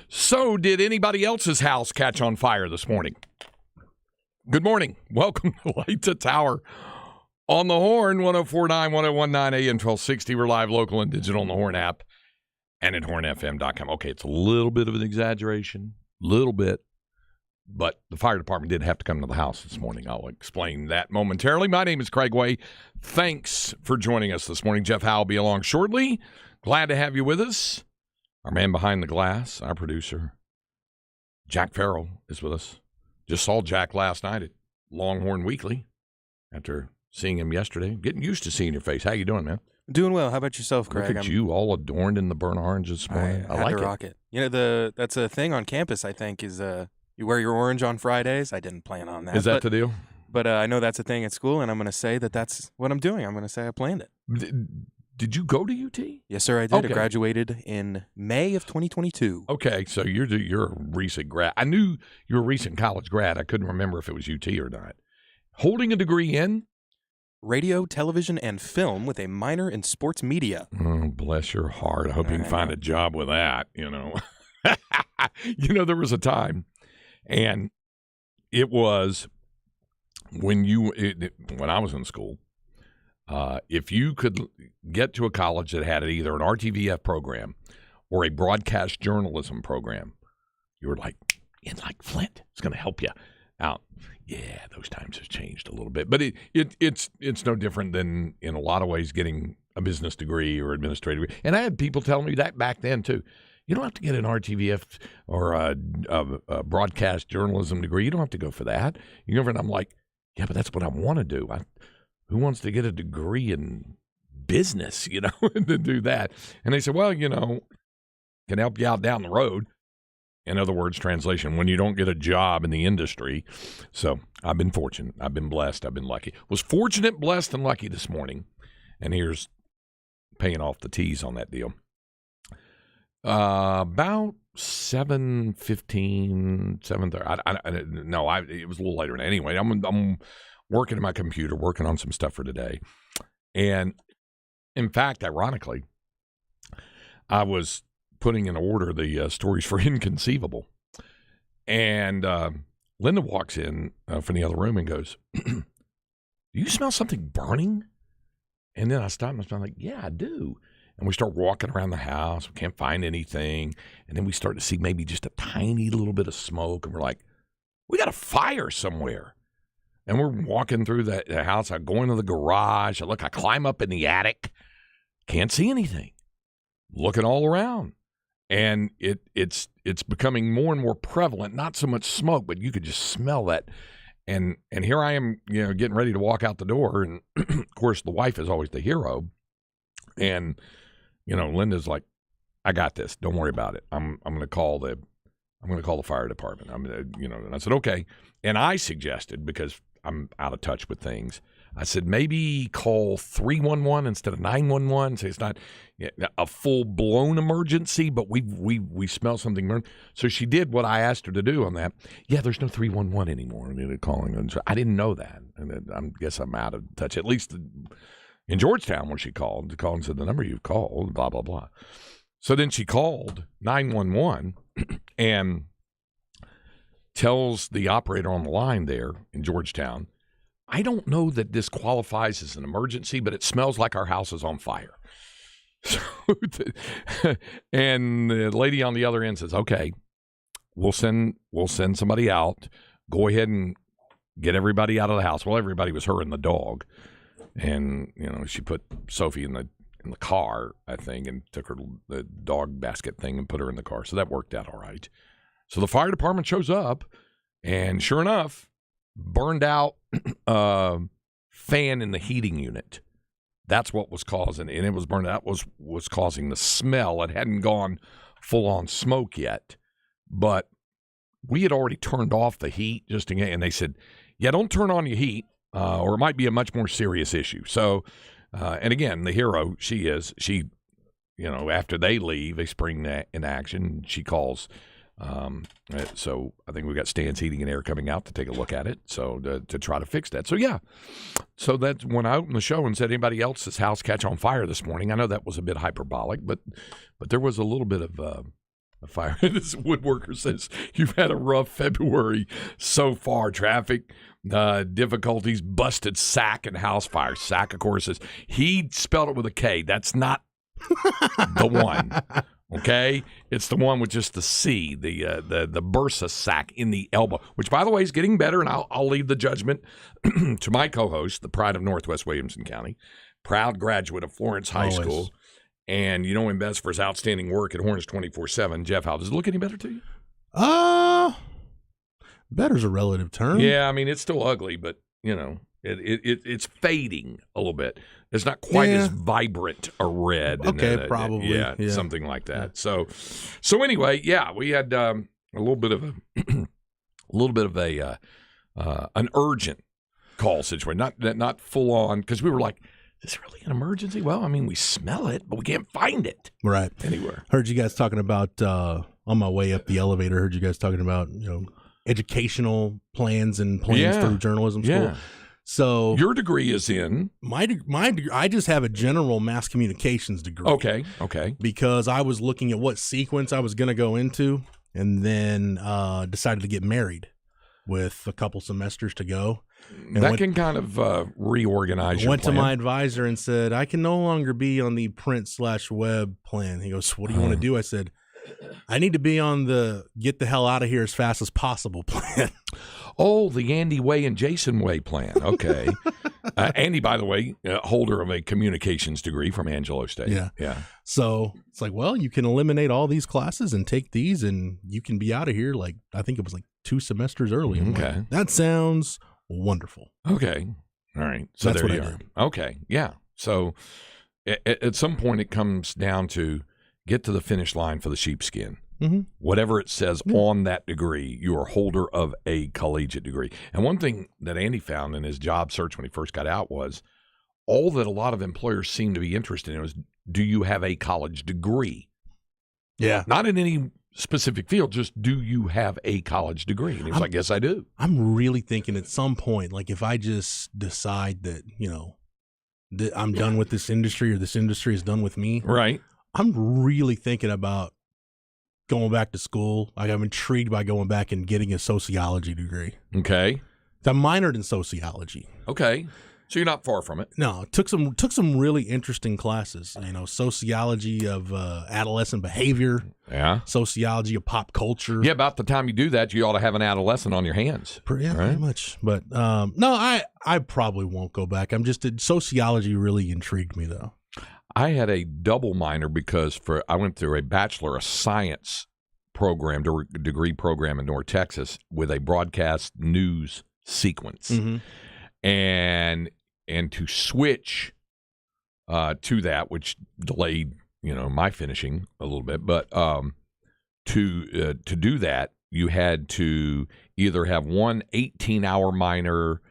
So, did anybody else's house catch on fire this morning? Good morning. Welcome to Light to Tower on the Horn, 104.9, 101.9 AM 1260. We're live, local, and digital on the Horn app and at hornfm.com. Okay, it's a little bit of an exaggeration, little bit, but the fire department did have to come to the house this morning. I'll explain that momentarily. My name is Craig Way. Thanks for joining us this morning. Jeff Howe will be along shortly. Glad to have you with us. Our man behind the glass, our producer, Jack Farrell, is with us. Just saw Jack last night at Longhorn Weekly after seeing him yesterday. Getting used to seeing your face. How you doing, man? Doing well. How about yourself, Craig? Look at you, all adorned in the burnt orange this morning. I like to rock it. You know, that's a thing on campus, I think, is you wear your orange on Fridays. I didn't plan on that. Is that the deal? But I know that's a thing at school, and I'm going to say that that's what I'm doing. I'm going to say I planned it. Did you go to UT? Yes, sir, I did. Okay. I graduated in May of 2022. Okay, so you're a recent grad. I knew you were a recent college grad. I couldn't remember if it was UT or not. Holding a degree in? Radio, television, and film with a minor in sports media. Oh, bless your heart. I hope you can find a job with that, you know. There was a time, and it was when I was in school, if you could get to a college that had either an RTVF program or a broadcast journalism program, you were like Flint. It's going to help you out. Yeah, those times have changed a little bit, but it's no different than in a lot of ways getting a business degree or administrative degree. And I had people telling me that back then too. You don't have to get an RTVF or a broadcast journalism degree. You don't have to go for that. And I'm like, yeah, but that's what I want to do. Who wants to get a degree in business, to do that? And they said, well, can help you out down the road. In other words, translation, when you don't get a job in the industry. So I've been fortunate. I've been blessed. I've been lucky. Was fortunate, blessed, and lucky this morning. And here's paying off the T's on that deal. About 7:15, 7:30. It was a little later than that. Anyway, I'm working at my computer, working on some stuff for today. And in fact, ironically, I was putting in order the stories for Inconceivable. And Linda walks in from the other room and goes, do you smell something burning? And then I stop and I'm like, yeah, I do. And we start walking around the house. We can't find anything. And then we start to see maybe just a tiny little bit of smoke. And we're like, we got a fire somewhere. And we're walking through the house. I go into the garage. I climb up in the attic. Can't see anything. Looking all around. And it's becoming more and more prevalent. Not so much smoke, but you could just smell that. And here I am, getting ready to walk out the door. And, of course, the wife is always the hero. And, Linda's like, I got this. Don't worry about it. I'm going to call the fire department. And I said, okay. And I suggested, because I'm out of touch with things, I said, maybe call 311 instead of 911. Say it's not a full-blown emergency, but we smell something burn. So she did what I asked her to do on that. Yeah, there's no 311 anymore. Calling. And so I didn't know that. And I guess I'm out of touch, at least in Georgetown, where she called and said, the number you've called, blah, blah, blah. So then she called 911 and tells the operator on the line there in Georgetown, I don't know that this qualifies as an emergency, but it smells like our house is on fire. So, and the lady on the other end says, okay, we'll send somebody out. Go ahead and get everybody out of the house. Well, everybody was her and the dog. And, she put Sophie in the car, I think, and took her the dog basket thing and put her in the car. So that worked out all right. So the fire department shows up, and sure enough, burned out fan in the heating unit. That's what was causing, and it was burned out, was causing the smell. It hadn't gone full-on smoke yet, but we had already turned off the heat and they said, yeah, don't turn on your heat, or it might be a much more serious issue. So, and again, the hero she, after they leave, they spring in action. She calls. So I think we got Stan's Heating and Air coming out to take a look at it. So to try to fix that. So yeah. So that's when I opened the show and said, anybody else's house catch on fire this morning? I know that was a bit hyperbolic, but there was a little bit of a fire. This woodworker says you've had a rough February so far. Traffic difficulties, busted sack, and house fire. Sack, of course, says he spelled it with a K. That's not the one. Okay, it's the one with just the C, the bursa sac in the elbow, which, by the way, is getting better. And I'll leave the judgment to my co-host, the pride of Northwest Williamson County, proud graduate of Florence High School, and you know him best for his outstanding work at Horns 24/7. Jeff, how does it look any better to you? Better's a relative term. Yeah, I mean it's still ugly, but you know it's fading a little bit. It's not quite as vibrant a red. Okay, probably. Yeah, something like that. Yeah. So anyway, yeah, we had a little bit of an urgent call situation, not full on, because we were like, is this really an emergency? Well, I mean, we smell it, but we can't find it anywhere. Heard you guys talking about on my way up the elevator. Heard you guys talking about educational plans through journalism school. Yeah. So your degree is in my degree. I just have a general mass communications degree. Okay. Because I was looking at what sequence I was going to go into, and then decided to get married with a couple semesters to go. And that can kind of reorganize your Went plan. to my advisor and said, I can no longer be on the print/web plan. He goes, what do you want to do? I said, I need to be on the get the hell out of here as fast as possible plan. Oh, the Andy Way and Jason Way plan. Okay. Andy, by the way, holder of a communications degree from Angelo State. Yeah. So it's like, well, you can eliminate all these classes and take these, and you can be out of here. Like, I think it was like 2 semesters early. I'm okay. Like, that sounds wonderful. Okay. All right. So that's there what you I are. did. Okay. Yeah. So at some point it comes down to get to the finish line for the sheepskin. Mm-hmm. Whatever it says on that degree, you are holder of a collegiate degree. And one thing that Andy found in his job search when he first got out was all that a lot of employers seem to be interested in was, do you have a college degree? Yeah. Not in any specific field, just do you have a college degree? And he was like, yes, I do. I'm really thinking at some point, like if I just decide that, that I'm done with this industry or this industry is done with me. Right. I'm really thinking about going back to school. Like, I'm intrigued by going back and getting a sociology degree. Okay. I minored in sociology. Okay. So you're not far from it. No, took some really interesting classes. Sociology of adolescent behavior. Yeah. Sociology of pop culture. Yeah, about the time you do that, you ought to have an adolescent on your hands. Pretty much. But no, I probably won't go back. Sociology really intrigued me, though. I had a double minor because I went through a Bachelor of Science program, degree program in North Texas with a broadcast news sequence. Mm-hmm. And to switch to that, which delayed, my finishing a little bit, but to do that, you had to either have one 18-hour minor,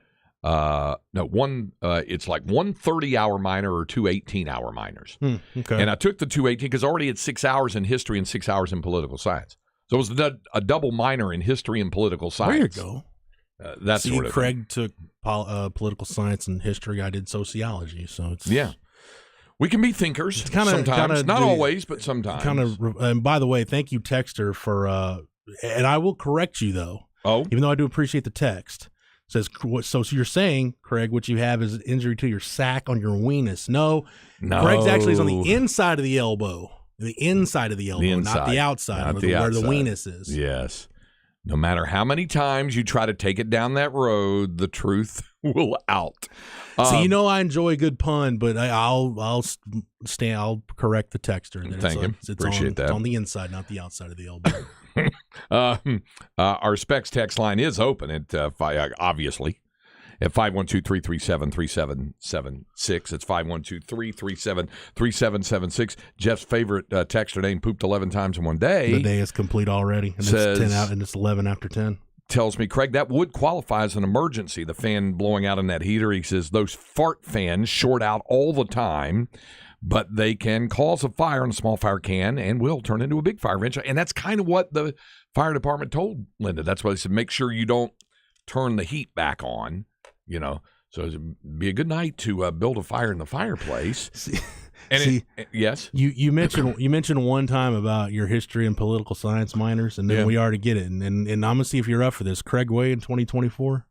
it's like one 30-hour minor or 2 18-hour minors. Okay. And I took the 2 18 because I already had 6 hours in history and 6 hours in political science. So it was a double minor in history and political science. There you go. That's See, sort of Craig took political science and history. I did sociology. So it's we can be thinkers sometimes, not always, but sometimes. And by the way, thank you, Texter, for and I will correct you though. Oh, even though I do appreciate the text. Says, so you're saying, Craig, what you have is an injury to your sack on your weenus. No. Craig's actually is on the inside of the elbow. The inside of the elbow, not the outside, where the weenus is. Yes. No matter how many times you try to take it down that road, the truth will out. So I enjoy a good pun, but I'll correct the texter. Thank you. Appreciate that. It's on the inside, not the outside of the elbow. Our Specs text line is open at obviously at 512-337-3776. It's 512-337-3776. Jeff's favorite texter name, pooped 11 times in one day. The day is complete already, and it's 10 out, and it's 11 after 10. Tells me, Craig, that would qualify as an emergency, the fan blowing out in that heater. He says those fart fans short out all the time, but they can cause a fire, and a small fire can and will turn into a big fire eventually. And that's kind of what the fire department told Linda. That's why they said, make sure you don't turn the heat back on, So it'd be a good night to build a fire in the fireplace. And See, yes, you mentioned one time about your history and political science minors, and then Yeah. we already get it. And I'm gonna see if you're up for this. Craig Way in 2024.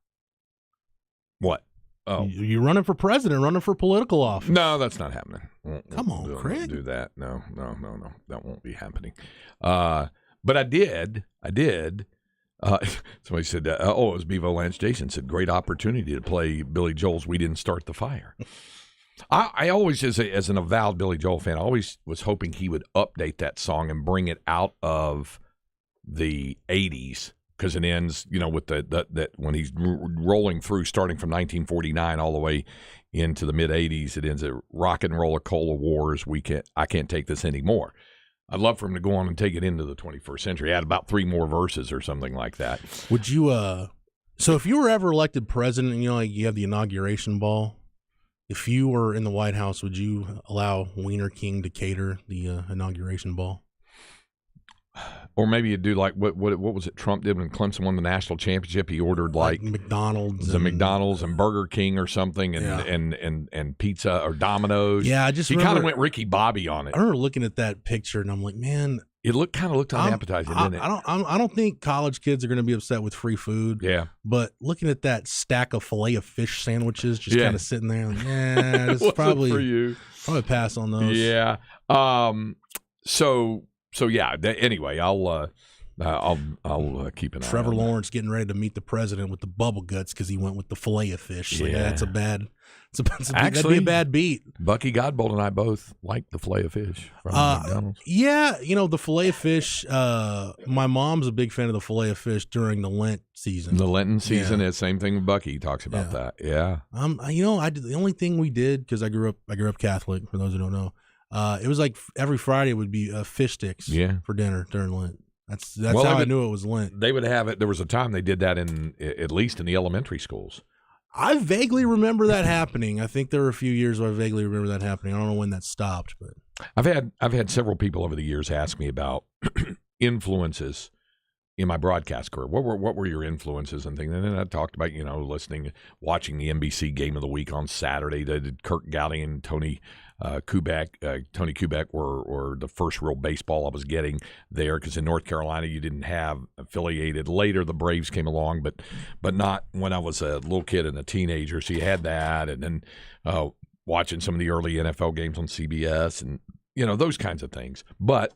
what? Oh, You running for president, running for political office. no, that's not happening. Come on, We'll Craig. do that. No, that won't be happening. But I did. Somebody said, it was Bevo Lance Jason said, great opportunity to play Billy Joel's "We Didn't Start the Fire." I always, as an avowed Billy Joel fan, I always was hoping he would update that song and bring it out of the 80s, because it ends, with that when he's rolling through, starting from 1949 all the way into the mid 80s. It ends at "Rock and Roller Cola Wars. I can't take this anymore." I'd love for him to go on and take it into the 21st century. Add about 3 more verses or something like that. Would you? So if you were ever elected president, like you have the inauguration ball. If you were in the White House, would you allow Wiener King to cater the inauguration ball? Or maybe you'd do like what was it Trump did when Clemson won the national championship? He ordered like McDonald's, McDonald's and Burger King or something, and pizza or Domino's. Yeah, he kind of went Ricky Bobby on it. I remember looking at that picture and I'm like, man, it looked unappetizing, didn't it? I don't think college kids are going to be upset with free food. Yeah, but looking at that stack of filet-o-fish sandwiches just kind of sitting there, like, yeah, it's probably for you. Probably pass on those. Yeah. So yeah. Anyway, I'll keep an eye. Trevor on Lawrence getting ready to meet the president with the bubble guts because he went with the filet-o-fish. Yeah. Like, that's a bad. That'd be a bad beat. Bucky Godbold and I both like the filet-o-fish from McDonald's. Yeah, the filet-o-fish. My mom's a big fan of the filet-o-fish during the Lent season. The Lenten season is same thing with Bucky. He talks about that. Yeah. I did the only thing we did, because I grew up Catholic. For those who don't know, it was like every Friday would be fish sticks. For dinner during Lent. That's how I knew it was Lent. They would have it. There was a time they did that at least in the elementary schools. I vaguely remember that happening. I think there were a few years where I vaguely remember that happening. I don't know when that stopped, but I've had several people over the years ask me about influences in my broadcast career. What were your influences and things? And then I talked about watching the NBC Game of the Week on Saturday. Did Kirk Gowdy and Tony Kubek were the first real baseball I was getting there, because in North Carolina you didn't have affiliated. Later the Braves came along, but not when I was a little kid and a teenager. So you had that, and then watching some of the early NFL games on CBS and those kinds of things. But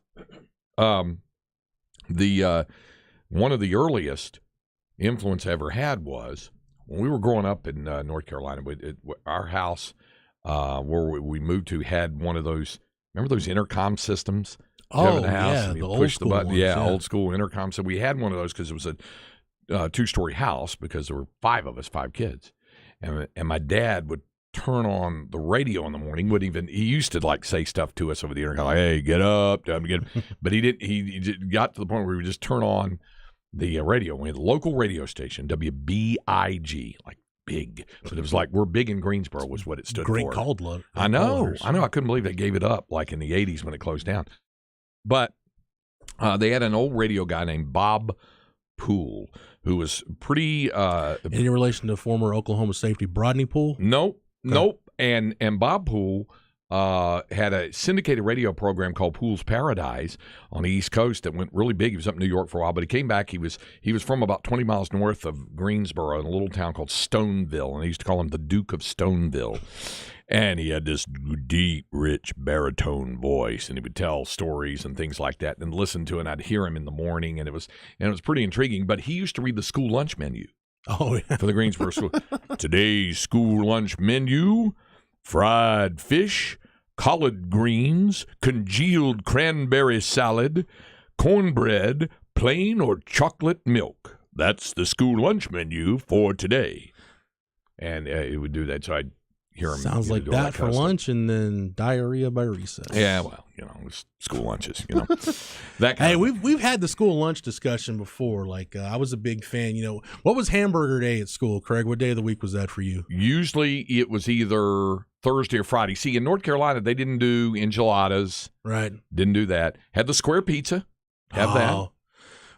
the one of the earliest influence I ever had was when we were growing up in North Carolina. Our house where we moved to had one of those. Remember those intercom systems? Oh, the house, yeah, and you the push old the school button. ones, yeah. Old school intercom. So we had one of those because it was a 2-story house, because there were 5 of us, 5 kids, and my dad would turn on the radio in the morning. He used to like say stuff to us over the intercom, like, "Hey, get up, time to get up." But he didn't. He got to the point where he would just turn on the radio. We had a local radio station, WBIG, like big. But it was like, we're big in Greensboro was what it stood great for. called love. I know. I couldn't believe they gave it up like in the 80s when it closed down. But they had an old radio guy named Bob Poole, who was pretty in relation to former Oklahoma safety Brodney Poole? Nope. And Bob Poole had a syndicated radio program called Poole's Paradise on the East Coast that went really big. He was up in New York for a while, but he came back. He was from about 20 miles north of Greensboro in a little town called Stoneville, and they used to call him the Duke of Stoneville. And he had this deep, rich baritone voice, and he would tell stories and things like that, and listen to it. And I'd hear him in the morning, and it was pretty intriguing. But he used to read the school lunch menu. Oh, yeah. For the Greensboro school. Today's school lunch menu: fried fish, collard greens, congealed cranberry salad, cornbread, plain or chocolate milk. That's the school lunch menu for today. And it would do that. So I'd hear him. Sounds like that for lunch, and then diarrhea by recess. Yeah, well, it's school lunches, That kind of we've had the school lunch discussion before. Like, I was a big fan. What was hamburger day at school, Craig? What day of the week was that for you? Usually it was either Thursday or Friday. See, in North Carolina, they didn't do enchiladas. Right. Didn't do that. Had the square pizza. Have that.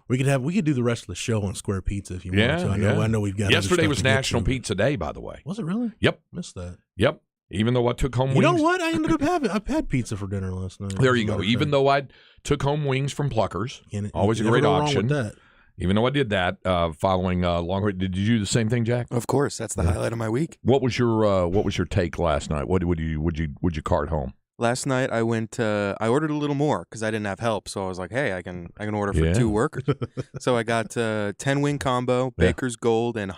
We could do the rest of the show on square pizza if you want to. I know we've got. Yesterday was National Pizza Day, by the way. Was it really? Yep. Missed that. Yep. Even though I took home You wings. know what? I've had pizza for dinner last night. There you go. Even though I tough home wings from Pluckers, always a great option. That. Even though I did that following long. Did you do the same thing, Jack? Of course, that's the highlight of my week. What was your take last night? What would you cart home? Last night I went. I ordered a little more because I didn't have help, so I was like, "Hey, I can order for 2 workers." So I got 10-wing combo, Baker's Gold, and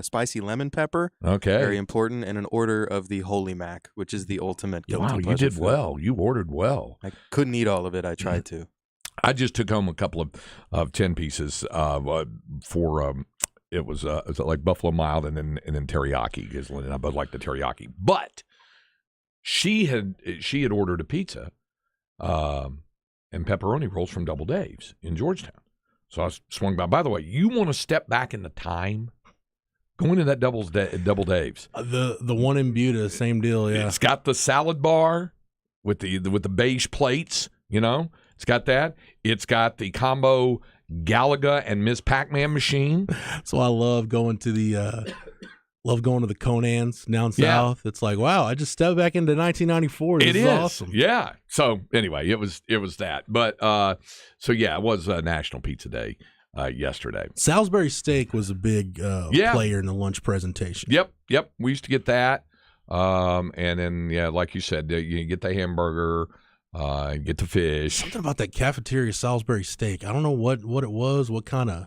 spicy lemon pepper. Okay, very important, and an order of the Holy Mac, which is the ultimate guilty wow, pleasure you did food. well. You ordered well. I couldn't eat all of it. I tried to. I just took home a couple of 10 pieces for it was like buffalo mild and then teriyaki because Lynn and I both like the teriyaki, but. She had ordered a pizza and pepperoni rolls from Double Dave's in Georgetown. So I swung by. By the way, you want to step back in the time? Go into that Double Dave's. The one in Buda, same deal. Yeah, It's got the salad bar with the beige plates. You know, it's got that. It's got the combo Galaga and Ms. Pac-Man machine. So I love going to the. Love going to the Conans down south. It's like, wow, I just stepped back into 1994. This is awesome. Yeah. So anyway, it was that. But so yeah, it was National Pizza Day yesterday. Salisbury steak was a big player in the lunch presentation. Yep. We used to get that. And then like you said, you get the hamburger, get the fish. Something about that cafeteria Salisbury steak. I don't know what it was, what kind of,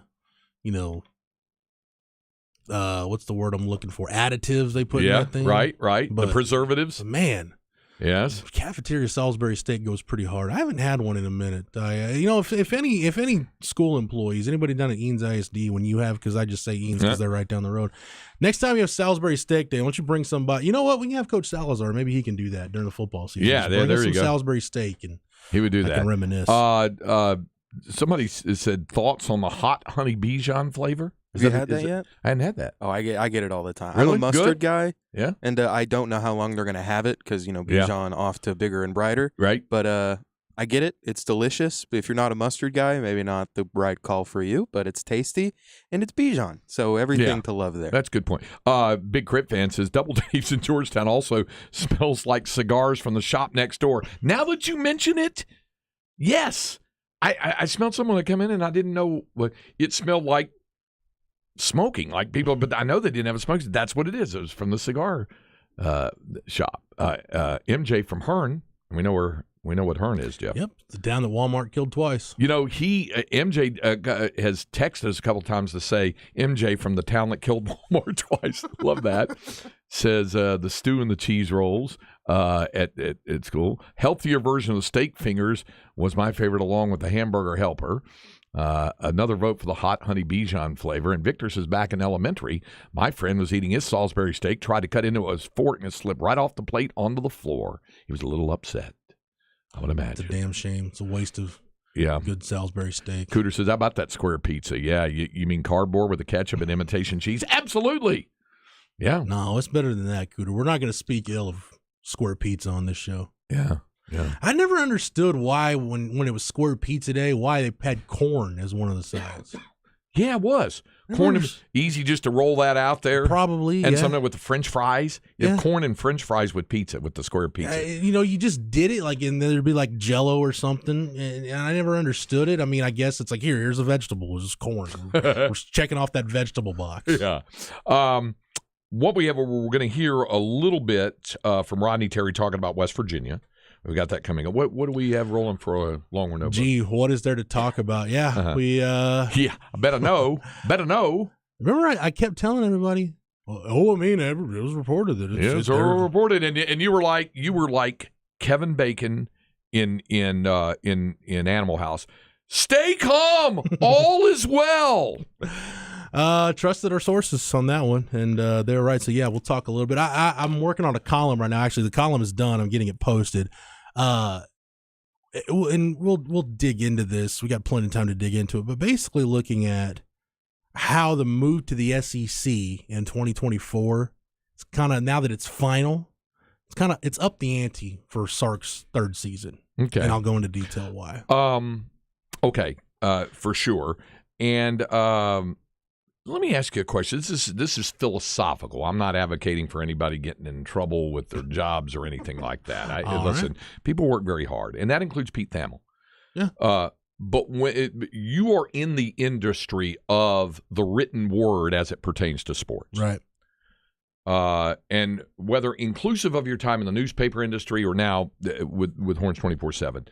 what's the word I'm looking for? Additives they put in that thing. Right. But, the preservatives. Man. Yes. Cafeteria Salisbury steak goes pretty hard. I haven't had one in a minute. If any school employees, anybody done at Eanes ISD when you have, because I just say Eanes because they're right down the road. Next time you have Salisbury steak day, why don't you bring somebody? You know what? We can have Coach Salazar. Maybe he can do that during the football season. Yeah, there you go. Salisbury steak, and he would do I that. can reminisce. Somebody said thoughts on the hot honey Bichon flavor. Have you had that yet? I hadn't had that. Oh, I get it all the time. Really? I'm a mustard Good? guy. Yeah. And I don't know how long they're going to have it because, Bichon off to bigger and brighter. Right. But I get it. It's delicious. But if you're not a mustard guy, maybe not the right call for you, but it's tasty and it's Bichon. So everything to love there. That's a good point. Big Crit fan says Double Dave's in Georgetown also smells like cigars from the shop next door. Now that you mention it, yes. I smelled someone that come in and I didn't know what it smelled like. Smoking like people, but I know they didn't have a smoke. That's what it is. It was from the cigar shop. MJ from Hearn. We know what Hearn is, Jeff. Yep, the town that Walmart killed twice. MJ has texted us a couple times to say MJ from the town that killed Walmart twice. Love that. Says the stew and the cheese rolls at school. Healthier version of the steak fingers was my favorite, along with the hamburger helper. Another vote for the hot honey Bichon flavor. And Victor says back in elementary, my friend was eating his Salisbury steak, tried to cut into his fork, and it slipped right off the plate onto the floor. He was a little upset. I would imagine. It's a damn shame. It's a waste of good Salisbury steak. Cooter says, how about that square pizza? Yeah, you mean cardboard with the ketchup and imitation cheese? Absolutely. Yeah. No, it's better than that, Cooter. We're not going to speak ill of square pizza on this show. Yeah. I never understood why when it was Square Pizza Day, why they had corn as one of the sides. Yeah, it was. Corn is easy just to roll that out there. Probably, and something with the French fries. You have corn and French fries with pizza, with the square pizza. You just did it, and there'd be like Jell-O or something, and I never understood it. I mean, I guess it's like, here's a vegetable. It's just corn. We're checking off that vegetable box. Yeah. What we're going to hear a little bit from Rodney Terry talking about West Virginia. We got that coming up. What do we have rolling for a Longhorn Notebook? Gee, what is there to talk about? Yeah, I better know. Remember, I kept telling everybody. Oh, I mean, it was reported that it's reported, and you were like Kevin Bacon in Animal House. Stay calm. All is well. Trusted our sources on that one, and they were right. So yeah, we'll talk a little bit. I'm working on a column right now. Actually, the column is done. I'm getting it posted. And we'll dig into this. We got plenty of time to dig into it, but basically looking at how the move to the SEC in 2024, it's kind of, now that it's final, it's up the ante for Sark's third season. Okay. And I'll go into detail why. Okay. For sure. And Let me ask you a question. This is philosophical. I'm not advocating for anybody getting in trouble with their jobs or anything like that. Listen, people work very hard, and that includes Pete Thamel. Yeah. But when you are in the industry of the written word as it pertains to sports, right? And whether inclusive of your time in the newspaper industry or now with Horns 24/7,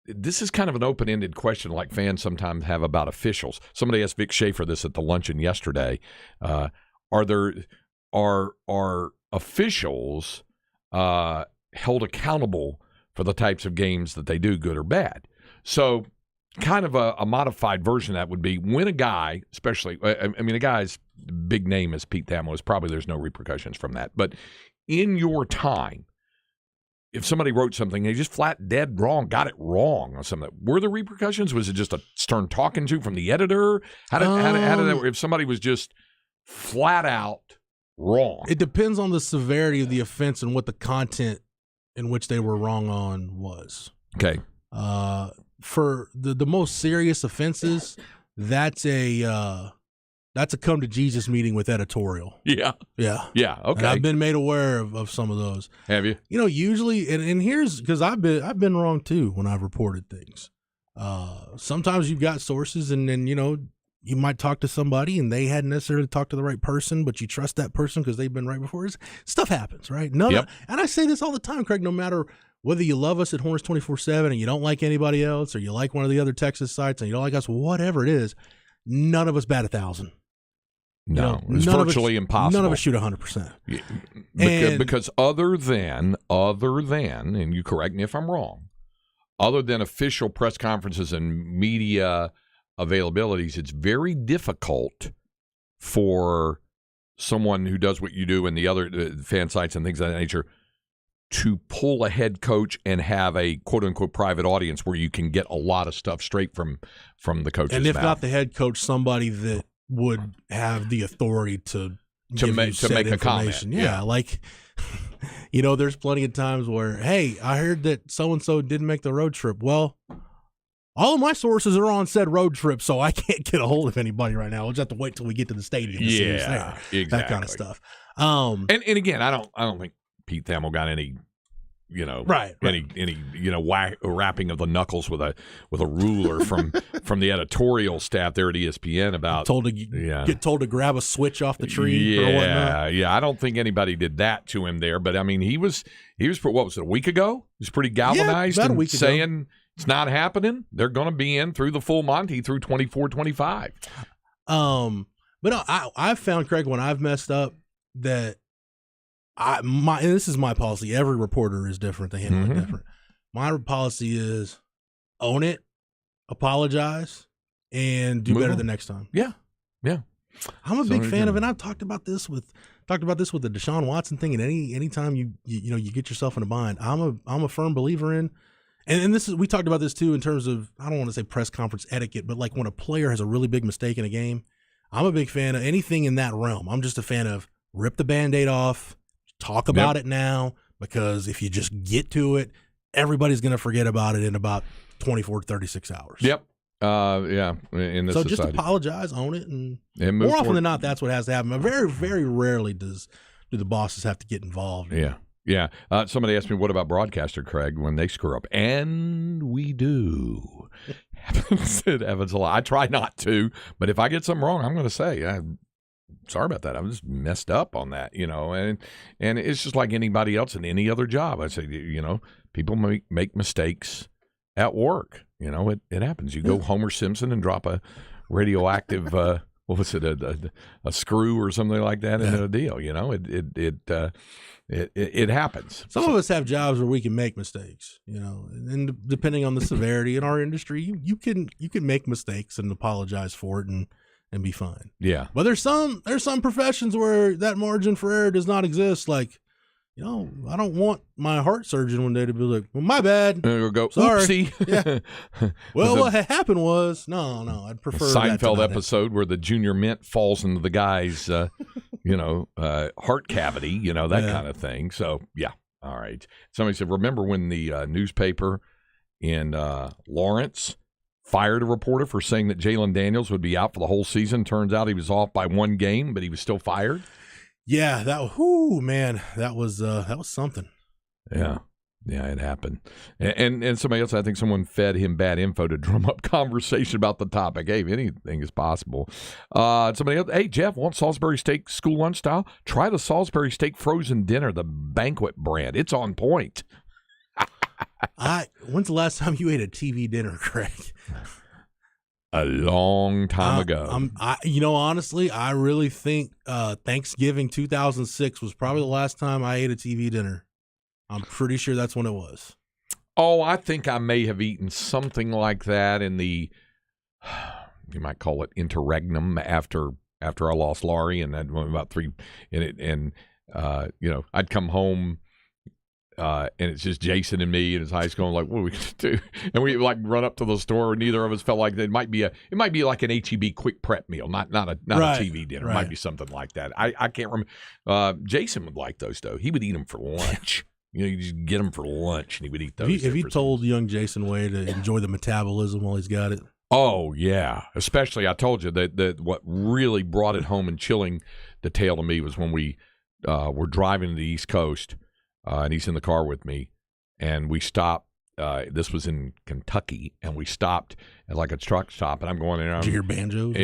this is kind of an open-ended question like fans sometimes have about officials. Somebody asked Vic Schaefer this at the luncheon yesterday. Are officials held accountable for the types of games that they do, good or bad? So kind of a modified version of that would be when a guy, especially, I mean, a guy's big name is Pete Thamel, is probably there's no repercussions from that. But in your time, if somebody wrote something, they just flat dead wrong, got it wrong or something, were there repercussions? Was it just a stern talking to from the editor? How did that work? If somebody was just flat out wrong? It depends on the severity of the offense and what the content in which they were wrong on was. Okay. For the most serious offenses, that's a come to Jesus meeting with editorial. Yeah. Yeah. Yeah. Okay. And I've been made aware of some of those. Have you? You know, usually, and here's because I've been wrong too when I've reported things. Sometimes you've got sources, and then you might talk to somebody and they hadn't necessarily talked to the right person, but you trust that person because they've been right before. Stuff happens, right? And I say this all the time, Craig. No matter whether you love us at Horns 24/7 and you don't like anybody else, or you like one of the other Texas sites and you don't like us, whatever it is, none of us bat 1,000. No, it's virtually impossible. None of us shoot 100%. Because other than, and you correct me if I'm wrong, other than official press conferences and media availabilities, it's very difficult for someone who does what you do and the other fan sites and things of that nature to pull a head coach and have a quote-unquote private audience where you can get a lot of stuff straight from the coach's and if mouth. Not the head coach, somebody that would have the authority to make a comment. Yeah, like there's plenty of times where, hey, I heard that so-and-so didn't make the road trip. Well, all of my sources are on said road trip, so I can't get a hold of anybody right now. We'll just have to wait till we get to the stadium to see who's there. Exactly. That kind of stuff. And again, I don't think Pete Thamel got any wrapping of the knuckles with a ruler from the editorial staff there at ESPN about get told to grab a switch off the tree or whatnot. Yeah, I don't think anybody did that to him there, but I mean he was what was it, a week ago? He was pretty galvanized about a and week saying ago. It's not happening. They're going to be in through the full Monty through 24-25. But no, I've found, Craig, when I've messed up that and this is my policy. Every reporter is different. They handle it different. My policy is own it, apologize, and do better the next time. Yeah. I'm a big fan of it. And I've talked about this with the Deshaun Watson thing. And anytime you get yourself in a bind, I'm a firm believer in. And this is, we talked about this too in terms of, I don't want to say press conference etiquette, but like when a player has a really big mistake in a game, I'm a big fan of anything in that realm. I'm just a fan of rip the Band-Aid off, talk about it now, because if you just get to it, everybody's going to forget about it in about 24 to 36 hours. Yep. In this society. Just apologize, own it, and move more often than not, that's what has to happen. Very, very rarely do the bosses have to get involved. Yeah. Somebody asked me, what about broadcaster, Craig, when they screw up? And we do. It happens a lot. I try not to, but if I get something wrong, I'm going to say, sorry about that. I was messed up on that, and it's just like anybody else in any other job. I say, people make mistakes at work. It happens. You go Homer Simpson and drop a radioactive, what was it, a screw or something like that into a deal. It happens. Some of us have jobs where we can make mistakes, and depending on the severity in our industry, you can make mistakes and apologize for it and be fine. Yeah. But there's some professions where that margin for error does not exist. Like, I don't want my heart surgeon one day to be like, well, my bad. We'll go, sorry. Oopsie. Yeah. Well, what happened was, no, I'd prefer Seinfeld episode where the junior mint falls into the guy's, heart cavity, that kind of thing. So, yeah. All right. Somebody said, remember when the newspaper in Lawrence fired a reporter for saying that Jalen Daniels would be out for the whole season. Turns out he was off by 1 game, but he was still fired. Yeah, that was something. Yeah, it happened. And somebody else, I think someone fed him bad info to drum up conversation about the topic. Hey, anything is possible. Somebody else, hey, Jeff, want Salisbury steak school lunch style? Try the Salisbury steak frozen dinner, the Banquet brand. It's on point. When's the last time you ate a TV dinner, Craig? A long time ago. Honestly, I really think Thanksgiving 2006 was probably the last time I ate a TV dinner. I'm pretty sure that's when it was. Oh, I think I may have eaten something like that in the, you might call it interregnum after I lost Laurie, and I'd about 3 in it, and I'd come home. And it's just Jason and me in his high school. I'm like, what are we gonna do? And we like run up to the store. And neither of us felt like it might be like an HEB quick prep meal, not a TV dinner. Right. It might be something like that. I can't remember. Jason would like those though. He would eat them for lunch. You just get them for lunch, and he would eat those. Have you told young Jason Wade to enjoy the metabolism while he's got it? Oh yeah, especially I told you that what really brought it home in chilling detail to me was when we were driving to the East Coast. And he's in the car with me, and we stopped. This was in Kentucky, and we stopped at like a truck stop, and I'm going in. Did you hear banjos?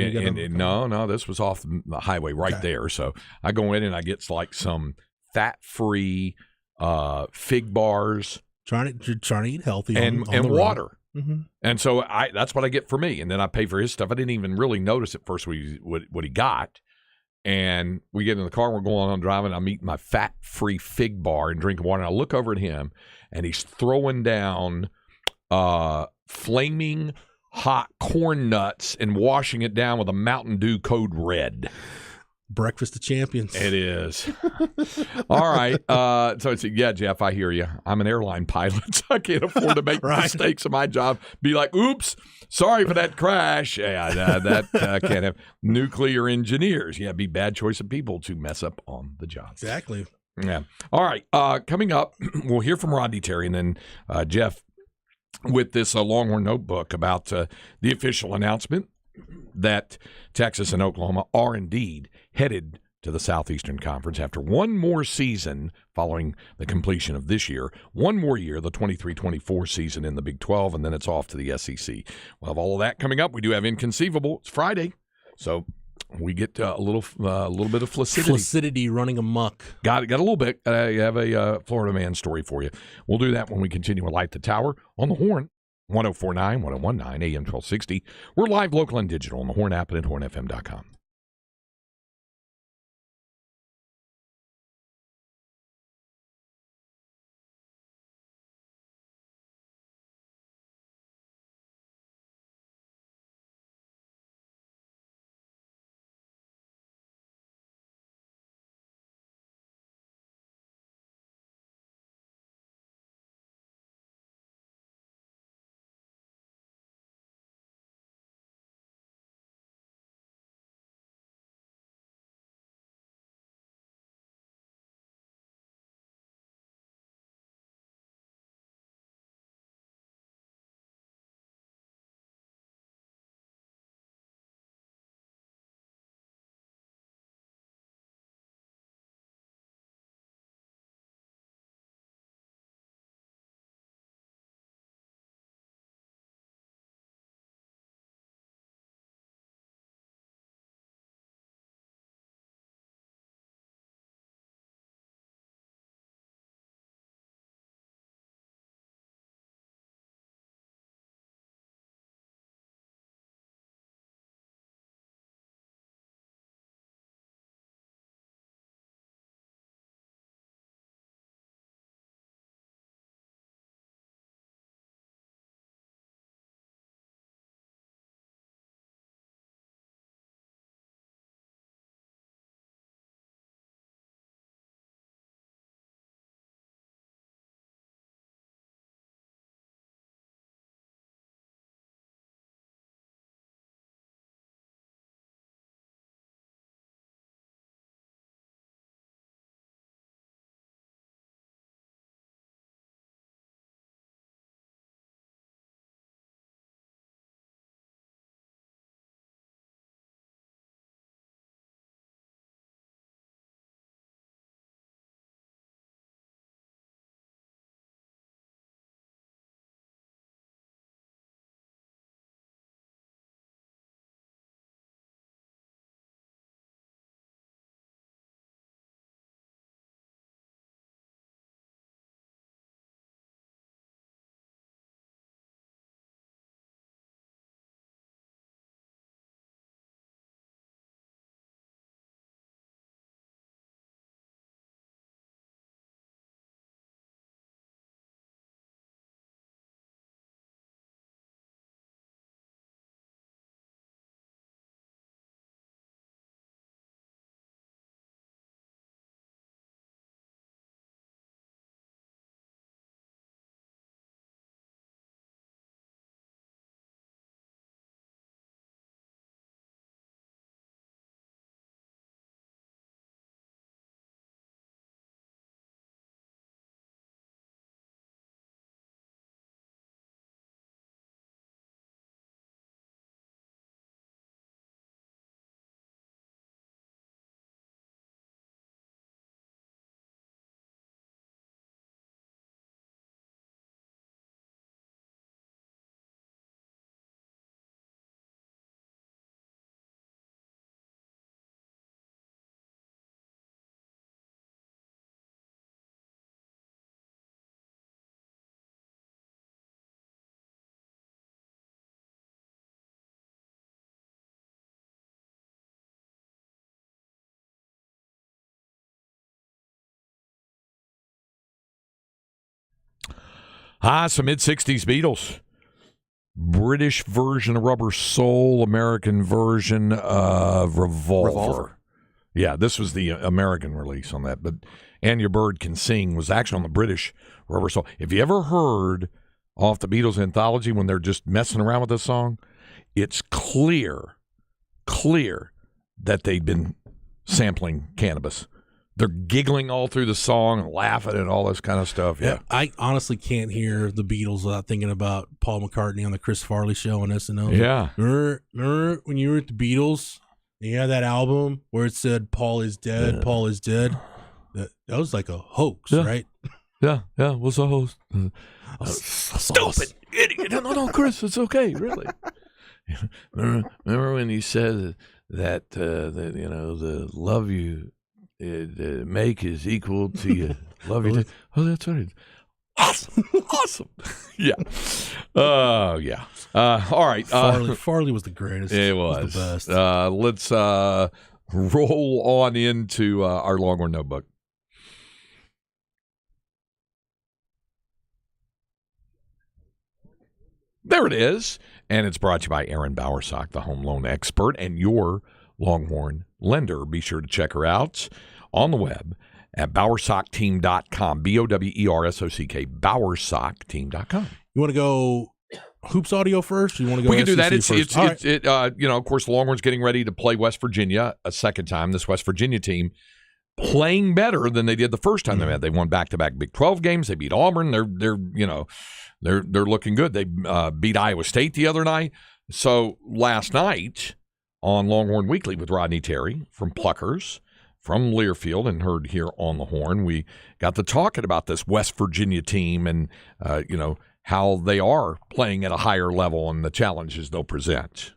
No, this was off the highway right there. So I go in, and I get like some fat-free fig bars. Trying to eat healthy and water. Mm-hmm. And so that's what I get for me, and then I pay for his stuff. I didn't even really notice at first what he got. And we get in the car, and we're going on driving. I'm eating my fat-free fig bar and drinking water. And I look over at him, and he's throwing down flaming hot corn nuts and washing it down with a Mountain Dew Code Red. Breakfast of champions. It is. All right. So it's, yeah, Jeff, I hear you. I'm an airline pilot, so I can't afford to make mistakes in my job. Be like, oops, sorry for that crash. Yeah, that can't have. Nuclear engineers. Yeah, be bad choice of people to mess up on the job. Exactly. Yeah. All right. Coming up, we'll hear from Rodney Terry, and then Jeff with this Longhorn Notebook about the official announcement that Texas and Oklahoma are indeed headed to the Southeastern Conference after one more season following the completion of this year. One more year, the 23-24 season in the Big 12, and then it's off to the SEC. We'll have all of that coming up. We do have Inconceivable. It's Friday, so we get a little bit of flaccidity. Flaccidity running amok. Got a little bit. I have a Florida man story for you. We'll do that when we continue with Light the Tower on the Horn. 1049, 1019, AM 1260. We're live, local, and digital on the Horn app and at hornfm.com. Some mid-'60s Beatles. British version of Rubber Soul, American version of Revolver. Yeah, this was the American release on that. But And Your Bird Can Sing was actually on the British Rubber Soul. If you ever heard off the Beatles anthology when they're just messing around with this song, it's clear that they'd been sampling cannabis. They're giggling all through the song and laughing and all this kind of stuff. Yeah. I honestly can't hear the Beatles without thinking about Paul McCartney on the Chris Farley show on SNL. Yeah. Remember when you were at the Beatles and you had that album where it said Paul is dead, Paul is dead? That was like a hoax, right? Yeah, it was a hoax. Stupid idiot. No, Chris, it's okay, really. Remember when you said that the love you make is equal to your love you? Oh, that's right. Awesome. Yeah. All right. Farley was the greatest. It was the best. Let's roll on into our Longhorn Notebook. There it is. And it's brought to you by Erin Bowersock, the home loan expert and your Longhorn lender. Be sure to check her out on the web at bowersockteam.com, BOWERSOCK, bowersockteam.com. You want to go Hoops audio first? Or you want to go? We can do that. It's of course, the Longhorns getting ready to play West Virginia a second time. This West Virginia team playing better than they did the first time they met. They won back-to-back Big 12 games. They beat Auburn. They're looking good. They beat Iowa State the other night. So last night on Longhorn Weekly with Rodney Terry from Pluckers from Learfield and heard here on the Horn, we got to talking about this West Virginia team and how they are playing at a higher level and the challenges they'll present.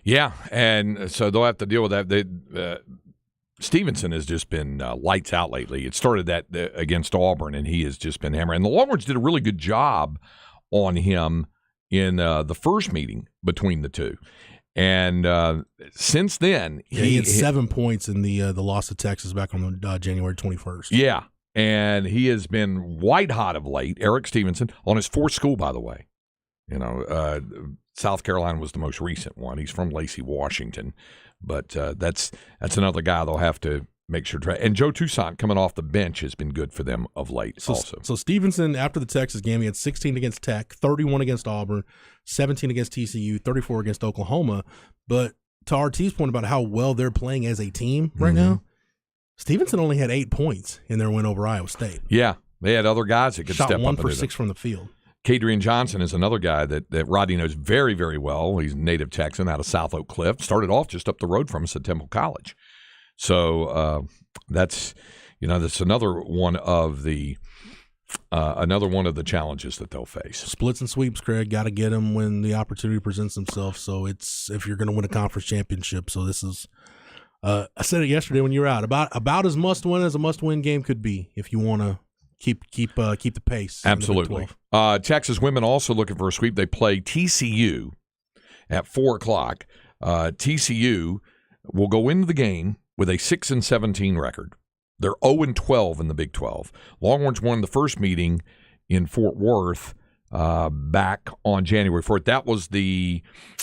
Yeah, and so they'll have to deal with that. Stevenson has just been lights out lately. It started that against Auburn, and he has just been hammering. And the Longhorns did a really good job on him in the first meeting between the two. And since then, he had 7 points in the loss to Texas back on January 21st. Yeah, and he has been white hot of late. Eric Stevenson on his fourth school, by the way. South Carolina was the most recent one. He's from Lacey, Washington, but that's another guy they'll have to make sure. And Joe Toussaint coming off the bench has been good for them of late. So Stevenson, after the Texas game, he had 16 against Tech, 31 against Auburn, 17 against TCU, 34 against Oklahoma. But to RT's point about how well they're playing as a team right now, Stevenson only had 8 points in their win over Iowa State. Yeah, they had other guys that could step up. Shot 1 for 6 from the field. Kadrian Johnson is another guy that Rodney knows very, very well. He's a native Texan out of South Oak Cliff. Started off just up the road from us at Temple College. So that's another one of the challenges that they'll face. Splits and sweeps, Craig. Got to get them when the opportunity presents themselves. So it's if you're going to win a conference championship. So this is. I said it yesterday when you were out. About as must win as a must win game could be if you want to. Keep the pace. Absolutely. Texas women also looking for a sweep. They play TCU at 4:00. TCU will go into the game with a 6-17 record. They're 0-12 in the Big 12. Longhorns won the first meeting in Fort Worth back on January 4th. That was the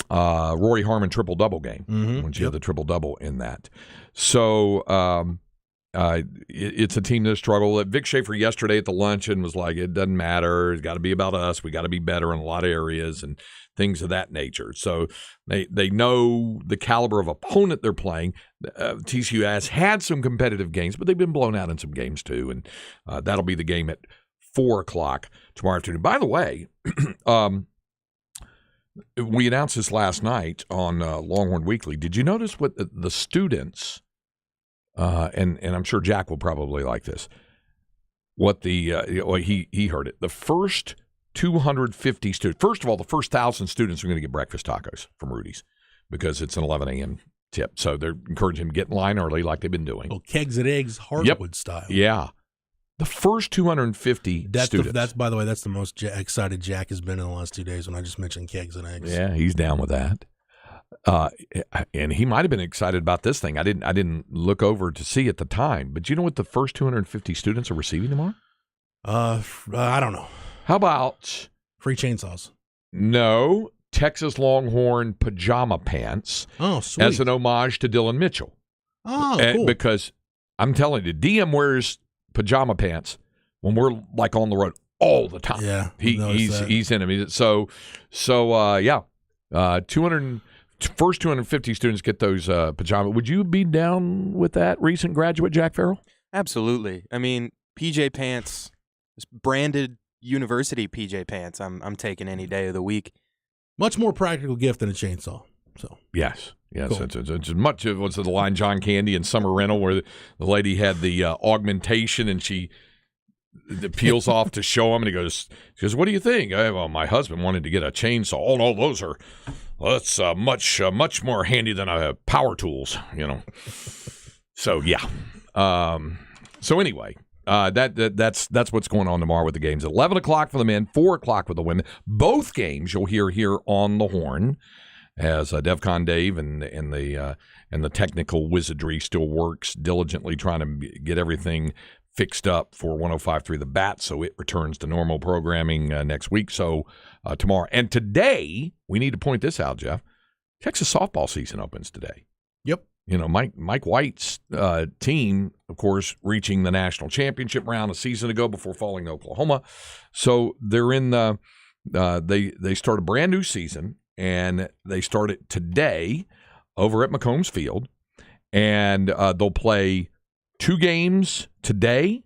Rory Harmon triple-double game when she had the triple-double in that. So it's a team that struggle. Vic Schaefer yesterday at the luncheon was like, it doesn't matter. It's got to be about us. We got to be better in a lot of areas and things of that nature. So they know the caliber of opponent they're playing. TCU has had some competitive games, but they've been blown out in some games too. And that'll be the game at 4:00 tomorrow afternoon. By the way, we announced this last night on Longhorn Weekly. Did you notice what the students, and I'm sure Jack will probably like this, what he heard it. The first 250 students, first of all, the first 1,000 students are going to get breakfast tacos from Rudy's because it's an 11 a.m. tip. So they're encouraging them to get in line early like they've been doing. Well, kegs and eggs, hardwood style. Yeah. The first 250 students. That's, by the way, that's the most excited Jack has been in the last 2 days when I just mentioned kegs and eggs. Yeah, he's down with that. And he might have been excited about this thing. I didn't look over to see at the time. But you know what the first 250 students are receiving tomorrow? I don't know. How about free chainsaws? No, Texas Longhorn pajama pants. Oh, sweet. As an homage to Dylan Mitchell. Oh, cool. Because I'm telling you, DM wears pajama pants when we're like on the road all the time. Yeah, he's in them. So yeah, first 250 students get those pajama. Would you be down with that? Recent graduate Jack Farrell? Absolutely. I mean, PJ pants, branded university PJ pants. I'm taking any day of the week. Much more practical gift than a chainsaw. So yes. Cool. It's much of what's the line John Candy and Summer Rental where the lady had the augmentation and she peels off to show him and she goes, what do you think? Well, my husband wanted to get a chainsaw. Oh no, that's much more handy than power tools, you know. So yeah. So anyway, that's what's going on tomorrow with the games. 11:00 for the men, 4:00 for the women. Both games you'll hear here on the Horn, as DevCon Dave and the technical wizardry still works diligently trying to get everything fixed up for 105.3 The Bat, so it returns to normal programming next week. So tomorrow and today, we need to point this out, Jeff. Texas softball season opens today. Yep. You know, Mike White's team, of course, reaching the national championship round a season ago before falling to Oklahoma. So they're in the they start a brand new season. And they start it today over at McCombs Field. And they'll play 2 games today,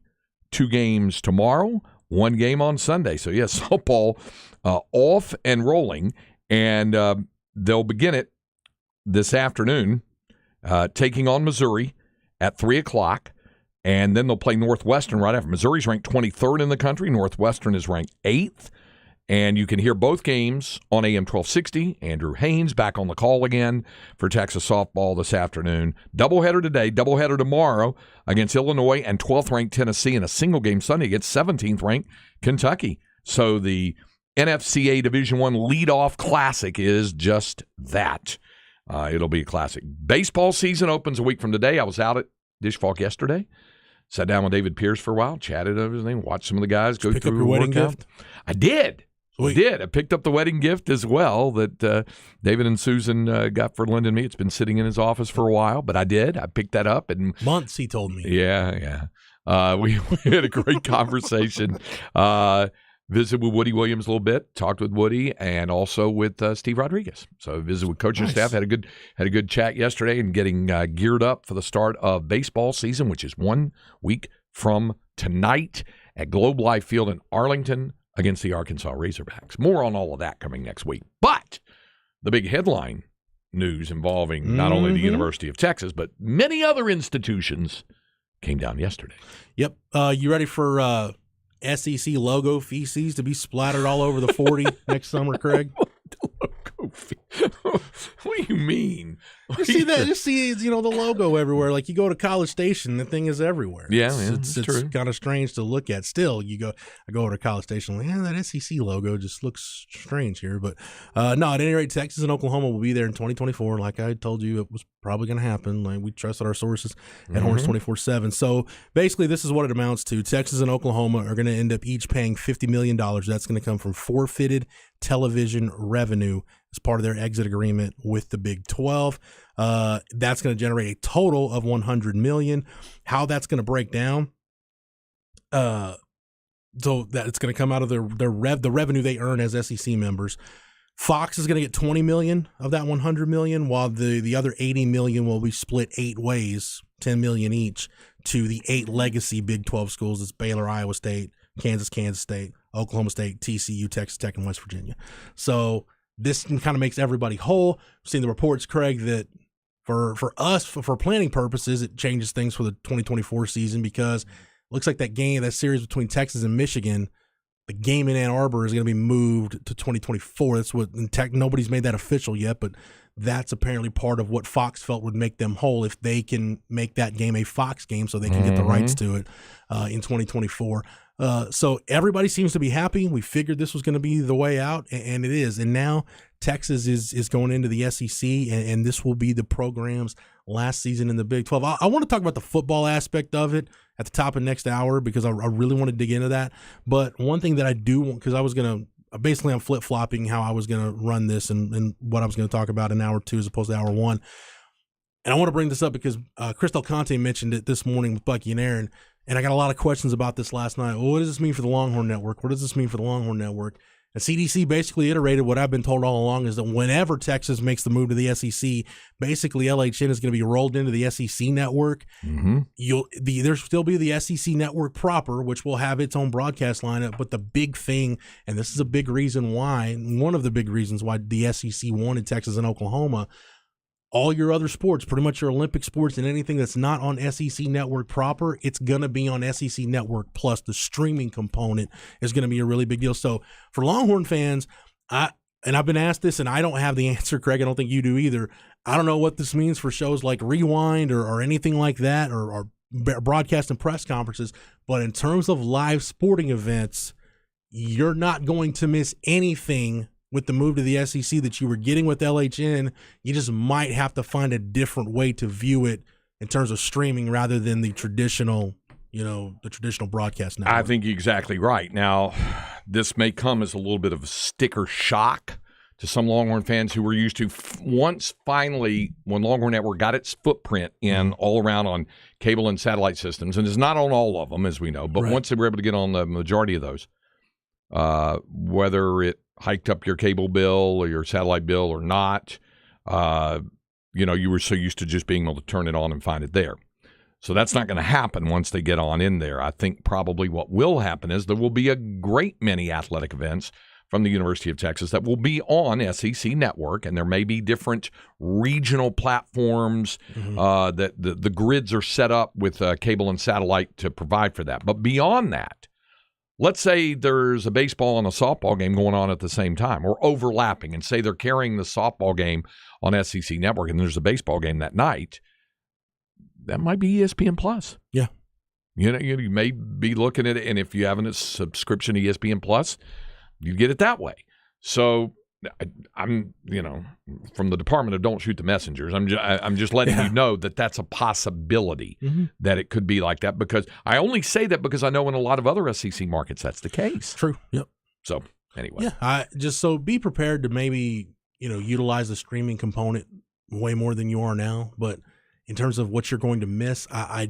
2 games tomorrow, 1 game on Sunday. So, yes, softball off and rolling. And they'll begin it this afternoon, taking on Missouri at 3 o'clock. And then they'll play Northwestern right after. Missouri's ranked 23rd in the country. Northwestern is ranked 8th. And you can hear both games on AM 1260. Andrew Haynes back on the call again for Texas softball this afternoon. Doubleheader today, doubleheader tomorrow against Illinois and 12th-ranked Tennessee, and a single game Sunday against 17th-ranked Kentucky. So the NFCA Division I leadoff classic is just that. It'll be a classic. Baseball season opens a week from today. I was out at Dish Falk yesterday. Sat down with David Pierce for a while, chatted over his name, watched some of the guys go through your wedding gift. I did. Sweet. I did. I picked up the wedding gift as well that David and Susan got for Linda and me. It's been sitting in his office for a while, but I did. I picked that up. And months, he told me. Yeah. We had a great conversation. Visited with Woody Williams a little bit, talked with Woody, and also with Steve Rodriguez. So visited with coaching staff, had a good chat yesterday, and getting geared up for the start of baseball season, which is 1 week from tonight at Globe Life Field in Arlington against the Arkansas Razorbacks. More on all of that coming next week. But the big headline news involving not only the University of Texas, but many other institutions came down yesterday. Yep. You ready for SEC logo feces to be splattered all over the 40 next summer, Craig? What do you mean? Just see the logo everywhere. Like you go to College Station, the thing is everywhere. Yeah, it's true. Kind of strange to look at. Still, I go over to College Station, like, that SEC logo just looks strange here. But no, at any rate, Texas and Oklahoma will be there in 2024. Like I told you, it was probably going to happen. Like we trusted our sources at Horns 24/7. So basically, this is what it amounts to. Texas and Oklahoma are going to end up each paying $50 million. That's going to come from forfeited television revenue as part of their exit agreement with the Big 12. That's going to generate a total of $100 million. How that's going to break down, so that it's going to come out of the revenue they earn as SEC members. Fox is going to get $20 million of that $100 million, while the other $80 million will be split 8 ways, $10 million each, to the 8 legacy Big 12 schools. It's Baylor, Iowa State, Kansas State, Oklahoma State, TCU, Texas Tech, and West Virginia. So this kind of makes everybody whole. I've seen the reports, Craig, that for us, for planning purposes, it changes things for the 2024 season, because it looks like that series between Texas and Michigan, the game in Ann Arbor is going to be moved to 2024. That's what nobody's made that official yet, but that's apparently part of what Fox felt would make them whole, if they can make that game a Fox game so they can get the rights to it in 2024. So everybody seems to be happy. We figured this was going to be the way out, and it is. And now Texas is going into the SEC, and this will be the program's last season in the Big 12. I want to talk about the football aspect of it at the top of next hour, because I really want to dig into that. But one thing that I do want, because I was going to, basically I'm flip-flopping how I was going to run this and what I was going to talk about in hour 2 as opposed to hour 1. And I want to bring this up because Chris Del Conte mentioned it this morning with Bucky and Aaron, and I got a lot of questions about this last night. Well, what does this mean for the Longhorn Network? What does this mean for the Longhorn Network? And CDC basically iterated what I've been told all along, is that whenever Texas makes the move to the SEC, basically LHN is going to be rolled into the SEC network. Mm-hmm. There'll still be the SEC network proper, which will have its own broadcast lineup. But the big thing, and this is a big reason why, one of the big reasons why the SEC wanted Texas and Oklahoma, all your other sports, pretty much your Olympic sports and anything that's not on SEC Network proper, it's going to be on SEC Network Plus. The streaming component is going to be a really big deal. So for Longhorn fans, I've been asked this, and I don't have the answer, Craig. I don't think you do either. I don't know what this means for shows like Rewind or anything like that, or broadcast and press conferences. But in terms of live sporting events, you're not going to miss anything with the move to the SEC that you were getting with LHN. You just might have to find a different way to view it in terms of streaming rather than the traditional broadcast network. I think you're exactly right. Now, this may come as a little bit of a sticker shock to some Longhorn fans who were used to once finally, when Longhorn Network got its footprint in all around on cable and satellite systems, and it's not on all of them, as we know, but once they were able to get on the majority of those, whether it hiked up your cable bill or your satellite bill or not, you were so used to just being able to turn it on and find it there. So that's not going to happen once they get on in there. I think probably what will happen is there will be a great many athletic events from the University of Texas that will be on SEC Network, and there may be different regional platforms that the grids are set up with cable and satellite to provide for that. But beyond that, let's say there's a baseball and a softball game going on at the same time, or overlapping, and say they're carrying the softball game on SEC Network and there's a baseball game that night. That might be ESPN Plus. Yeah. You may be looking at it, and if you have a subscription to ESPN Plus, you get it that way. So I'm from the Department of Don't Shoot the Messengers, I'm just letting you know that that's a possibility that it could be like that, because I only say that because I know in a lot of other SEC markets that's the case. True. Yep. So anyway. Yeah. So be prepared to maybe, utilize the streaming component way more than you are now. But in terms of what you're going to miss, I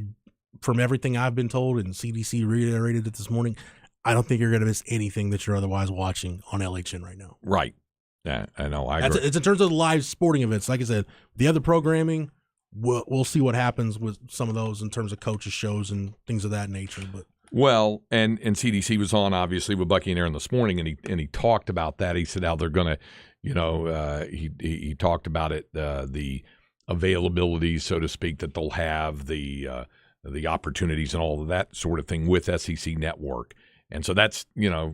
from everything I've been told, and CDC reiterated it this morning, I don't think you're going to miss anything that you're otherwise watching on LHN right now. Right. Yeah, I know. I agree. It's in terms of the live sporting events. Like I said, the other programming, we'll see what happens with some of those in terms of coaches' shows and things of that nature. But well, and CDC was on obviously with Bucky and Aaron this morning, and he talked about that. He said how they're going to, he talked about it, the availability, so to speak, that they'll have, the opportunities and all of that sort of thing with SEC Network. And so that's, to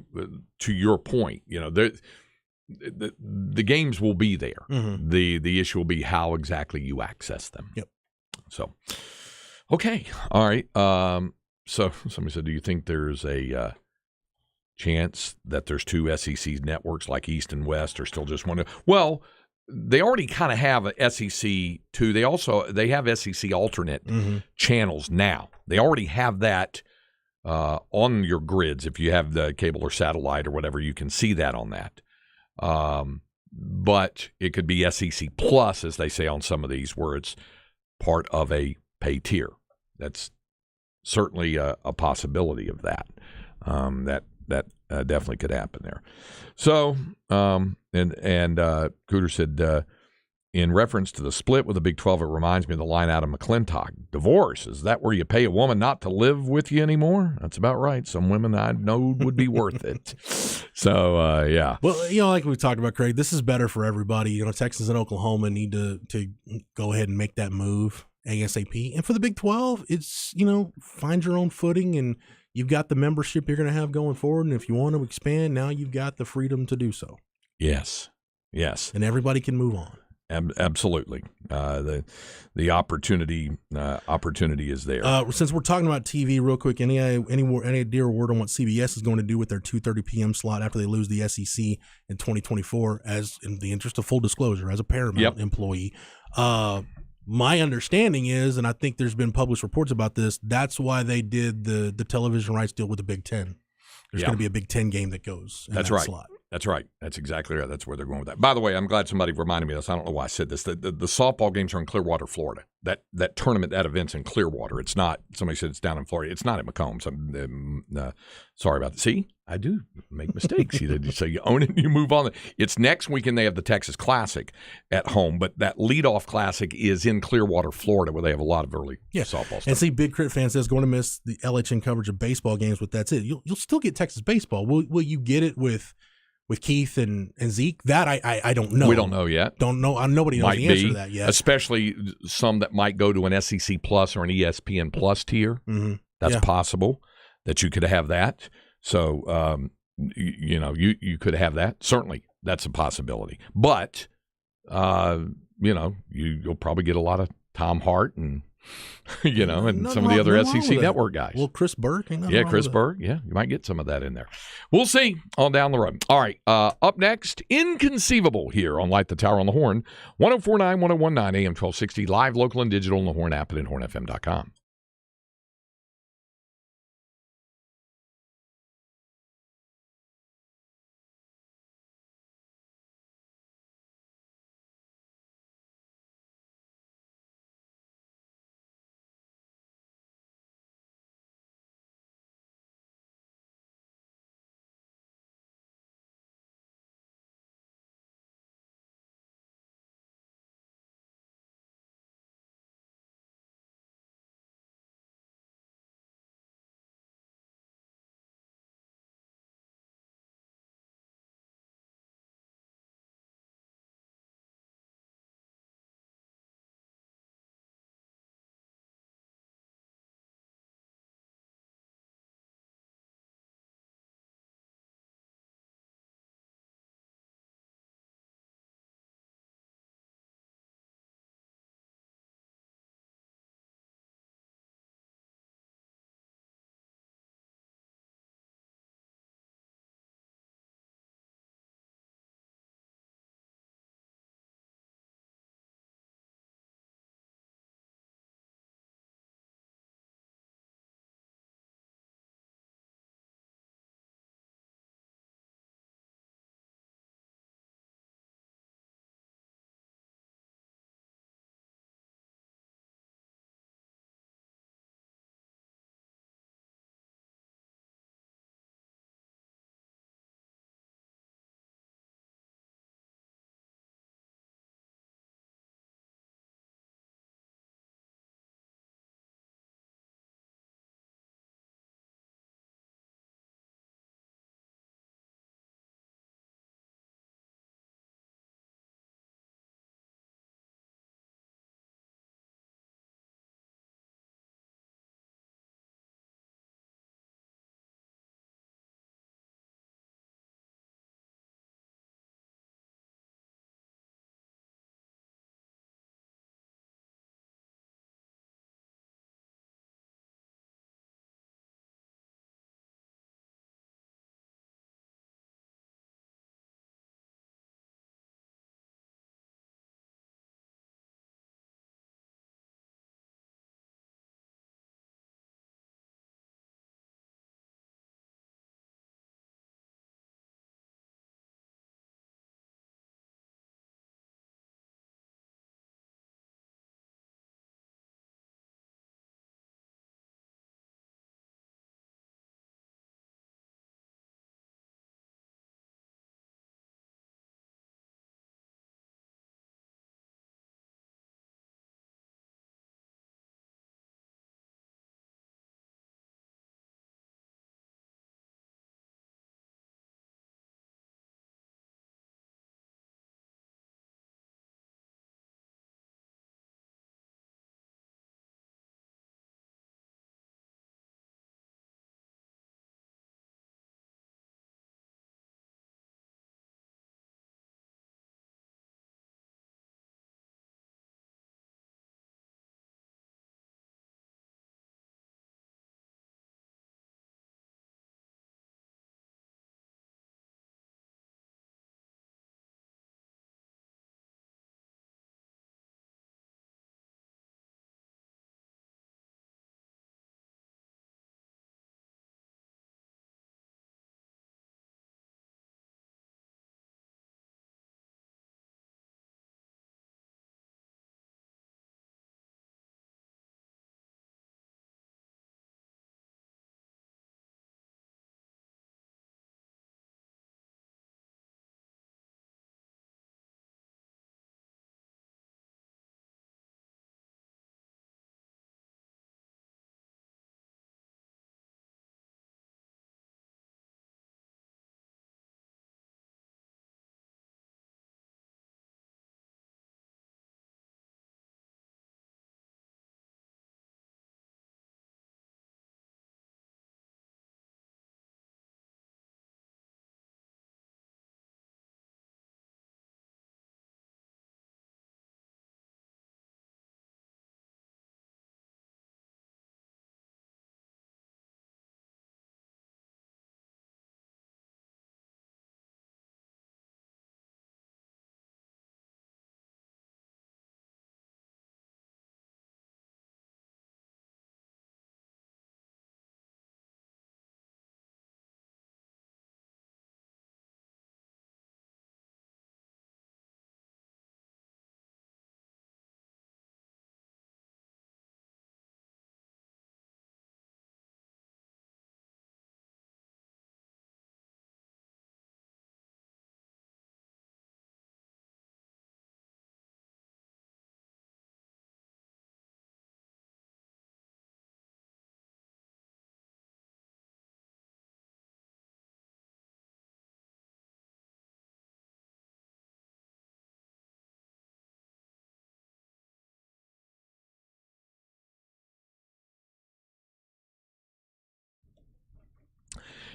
your point, the games will be there. Mm-hmm. The issue will be how exactly you access them. Yep. So, okay. All right. So somebody said, do you think there's a chance that there's 2 SEC networks like East and West, or still just one? Well, they already kind of have a SEC 2. They have SEC alternate channels now. They already have that on your grids. If you have the cable or satellite or whatever, you can see that on that. but it could be SEC Plus, as they say on some of these, where it's part of a pay tier. That's certainly a possibility of that. That definitely could happen there. So, and Cooter said, in reference to the split with the Big 12, it reminds me of the line out of McClintock. Divorce, is that where you pay a woman not to live with you anymore? That's about right. Some women I know would be worth it. So, yeah. Well, like we talked about, Craig, this is better for everybody. Texas and Oklahoma need to go ahead and make that move ASAP. And for the Big 12, it's, find your own footing, and you've got the membership you're going to have going forward. And if you want to expand, now you've got the freedom to do so. Yes. And everybody can move on. Absolutely. The opportunity is there. Since we're talking about TV real quick, any idea or word on what CBS is going to do with their 2:30 p.m. slot after they lose the SEC in 2024, as in the interest of full disclosure, as a Paramount employee? My understanding is, and I think there's been published reports about this, that's why they did the television rights deal with the Big Ten. There's going to be a Big Ten game that goes in that slot. That's right. That's exactly right. That's where they're going with that. By the way, I'm glad somebody reminded me of this. I don't know why I said this. The softball games are in Clearwater, Florida. That tournament, that event's in Clearwater. It's not, somebody said it's down in Florida. It's not at McComb. So sorry about that. See, I do make mistakes. So you own it and you move on. It's next weekend they have the Texas Classic at home, but that leadoff classic is in Clearwater, Florida, where they have a lot of early softball stuff. And see, Big Crit fan says going to miss the LHN coverage of baseball games, but that's it. You'll still get Texas baseball. Will you get it with Keith and Zeke? That I don't know. We don't know yet. Don't know. Nobody knows the answer to that yet. Especially some that might go to an SEC Plus or an ESPN Plus tier. Mm-hmm. That's possible that you could have that. So, you could have that. Certainly, that's a possibility. But, you'll probably get a lot of Tom Hart and and some of the other SEC network guys. Well, Chris Berg. Chris Berg. Yeah, you might get some of that in there. We'll see on down the road. All right. Up next, Inconceivable here on Light the Tower on the Horn. 104.9, 101.9 AM 1260. Live, local, and digital on the Horn app and hornfm.com.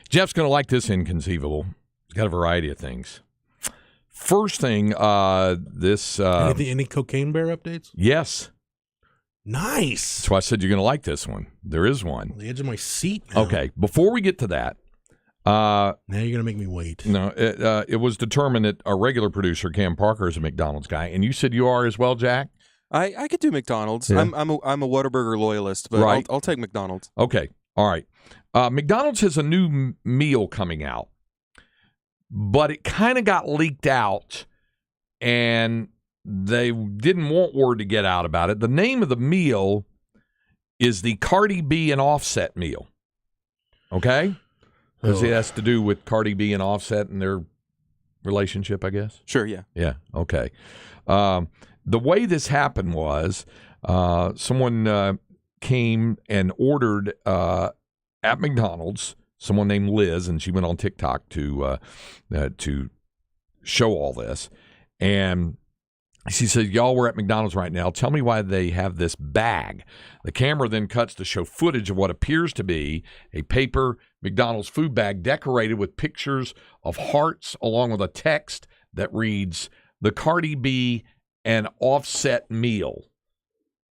Jeff's going to like this inconceivable. He's got a variety of things. First thing, this... any Cocaine Bear updates? Yes. Nice. That's why I said you're going to like this one. There is one. On the edge of my seat now. Okay, before we get to that... now you're going to make me wait. No, it was determined that our regular producer, Cam Parker, is a McDonald's guy, and you said you are as well, Jack? I could do McDonald's. Yeah. I'm a Whataburger loyalist, but Right. I'll take McDonald's. Okay, all right. McDonald's has a new meal coming out, but it kind of got leaked out, and they didn't want word to get out about it. The name of the meal is the Cardi B and Offset meal. Okay? Because it has to do with Cardi B and Offset and their relationship, I guess. Sure, yeah. Yeah, okay. The way this happened was someone came and ordered at McDonald's, someone named Liz, and she went on TikTok to show all this. And she said, y'all, we're at McDonald's right now. Tell me why they have this bag. The camera then cuts to show footage of what appears to be a paper McDonald's food bag decorated with pictures of hearts along with a text that reads, the Cardi B and Offset meal.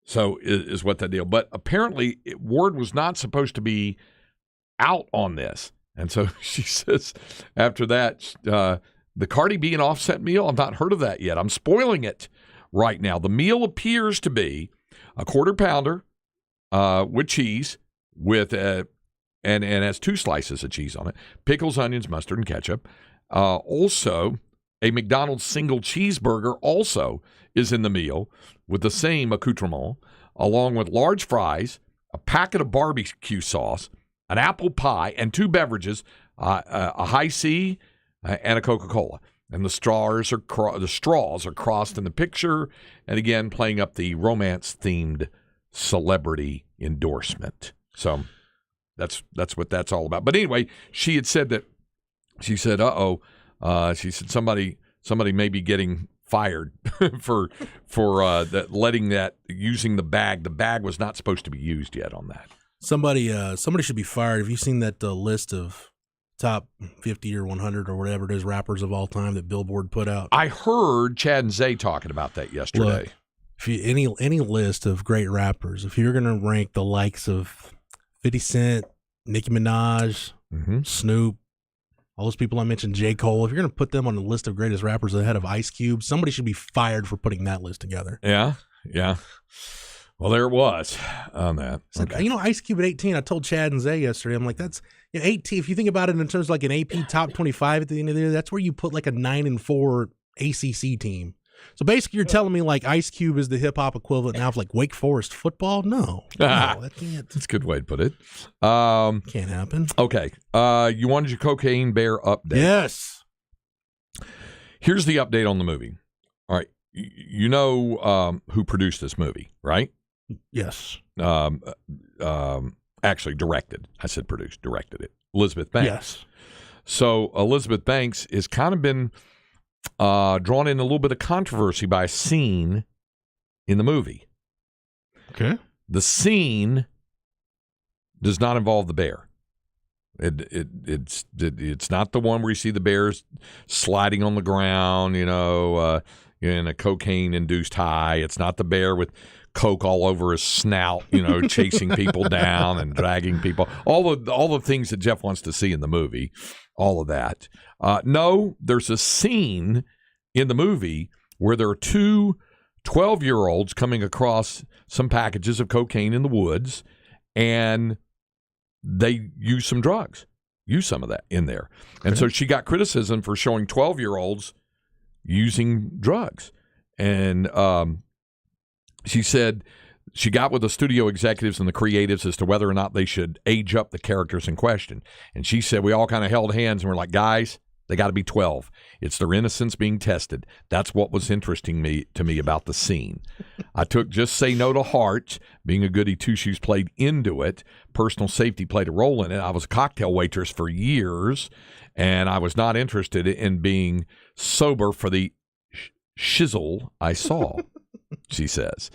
So is what that deal. But apparently word was not supposed to be out on this. And so she says after that, the Cardi B and Offset meal, I've not heard of that yet. I'm spoiling it right now. The meal appears to be a quarter pounder with cheese with and has 2 slices of cheese on it, pickles, onions, mustard, and ketchup. Also, a McDonald's single cheeseburger also is in the meal with the same accoutrement, along with large fries, a packet of barbecue sauce, an apple pie, and 2 beverages, a High C and a Coca-Cola. And the straws are crossed in the picture, and again, playing up the romance-themed celebrity endorsement. So that's what that's all about. But anyway, she had said that, she said, she said somebody may be getting fired for letting that, using the bag. The bag was not supposed to be used yet on that. Somebody should be fired. Have you seen that list of top 50 or 100 or whatever it is rappers of all time that Billboard put out? I heard Chad and Zay talking about that yesterday. Look, if you, any list of great rappers, if you're going to rank the likes of 50 Cent, Nicki Minaj, Snoop, all those people I mentioned, J. Cole, if you're going to put them on the list of greatest rappers ahead of Ice Cube, somebody should be fired for putting that list together. Yeah. Well, there it was on that. It's like, Ice Cube at 18, I told Chad and Zay yesterday, I'm like, that's 18. If you think about it in terms of like an AP top 25 at the end of the year, that's where you put like a 9-4 ACC team. So basically, you're telling me like Ice Cube is the hip hop equivalent now of like Wake Forest football? No, that can't. That's a good way to put it. Can't happen. Okay. You wanted your Cocaine Bear update. Yes. Here's the update on the movie. All right. You know who produced this movie, right? Yes. Actually directed. I said produced, directed it. Elizabeth Banks. Yes. So Elizabeth Banks has kind of been drawn in a little bit of controversy by a scene in the movie. Okay. The scene does not involve the bear. It's not the one where you see the bears sliding on the ground, in a cocaine-induced high. It's not the bear with coke all over his snout, chasing people down and dragging people. All the things that Jeff wants to see in the movie, all of that. No, there's a scene in the movie where there are 2 12-year-olds coming across some packages of cocaine in the woods, and they use some drugs, use some of that in there. And so she got criticism for showing 12-year-olds using drugs. And she said she got with the studio executives and the creatives as to whether or not they should age up the characters in question. And she said we all kind of held hands and were like, guys, they got to be 12. It's their innocence being tested. That's what was interesting to me about the scene. I took Just Say No to heart. Being a goody two-shoes played into it. Personal safety played a role in it. I was a cocktail waitress for years, and I was not interested in being sober for the shizzle I saw, she says.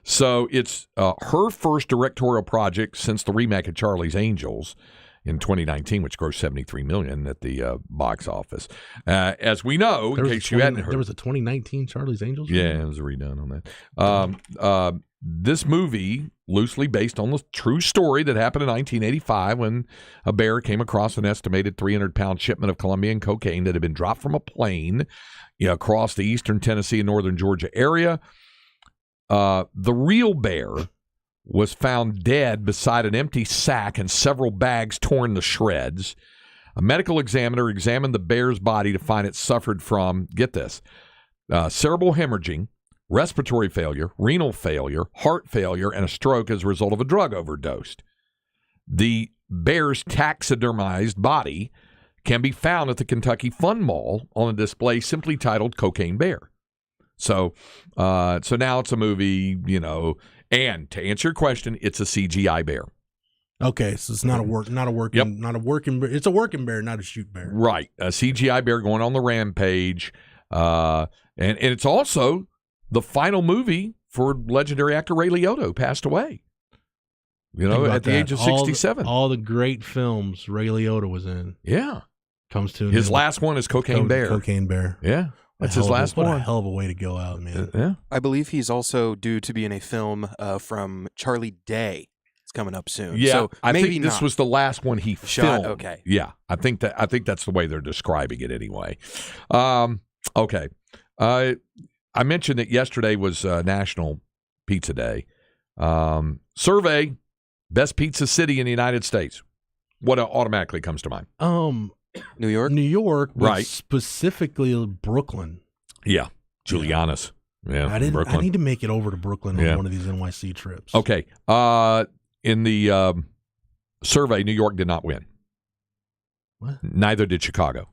So it's her first directorial project since the remake of Charlie's Angels. in 2019, which grossed $73 million at the box office. As we know, in case you hadn't heard, there was a 2019 Charlie's Angels. Yeah, it was a redone on that. This movie, loosely based on the true story that happened in 1985 when a bear came across an estimated 300-pound shipment of Colombian cocaine that had been dropped from a plane across the eastern Tennessee and northern Georgia area. The real bear was found dead beside an empty sack and several bags torn to shreds. A medical examiner examined the bear's body to find it suffered from, get this, cerebral hemorrhaging, respiratory failure, renal failure, heart failure, and a stroke as a result of a drug overdose. The bear's taxidermized body can be found at the Kentucky Fun Mall on a display simply titled Cocaine Bear. So now it's a movie, and to answer your question, it's a CGI bear. Okay, so it's not a working bear. It's a working bear, not a shoot bear. Right, a CGI bear going on the rampage, and it's also the final movie for legendary actor Ray Liotta, who passed away. At the age of 67. All the great films Ray Liotta was in. Yeah, comes to his last one is Cocaine Bear. Cocaine Bear. Yeah. That's his last one. What a hell of a way to go out, man. Yeah. I believe he's also due to be in a film from Charlie Day. It's coming up soon. Yeah, so I maybe think this was the last one he shot. filmed. Okay. Yeah, I think that's the way they're describing it anyway. Okay. I mentioned that yesterday was National Pizza Day. Survey, best pizza city in the United States. What automatically comes to mind? New York, but right? Specifically Brooklyn. Yeah, Juliana's. Yeah, I need to make it over to Brooklyn on one of these NYC trips. Okay. In the survey, New York did not win. What? Neither did Chicago.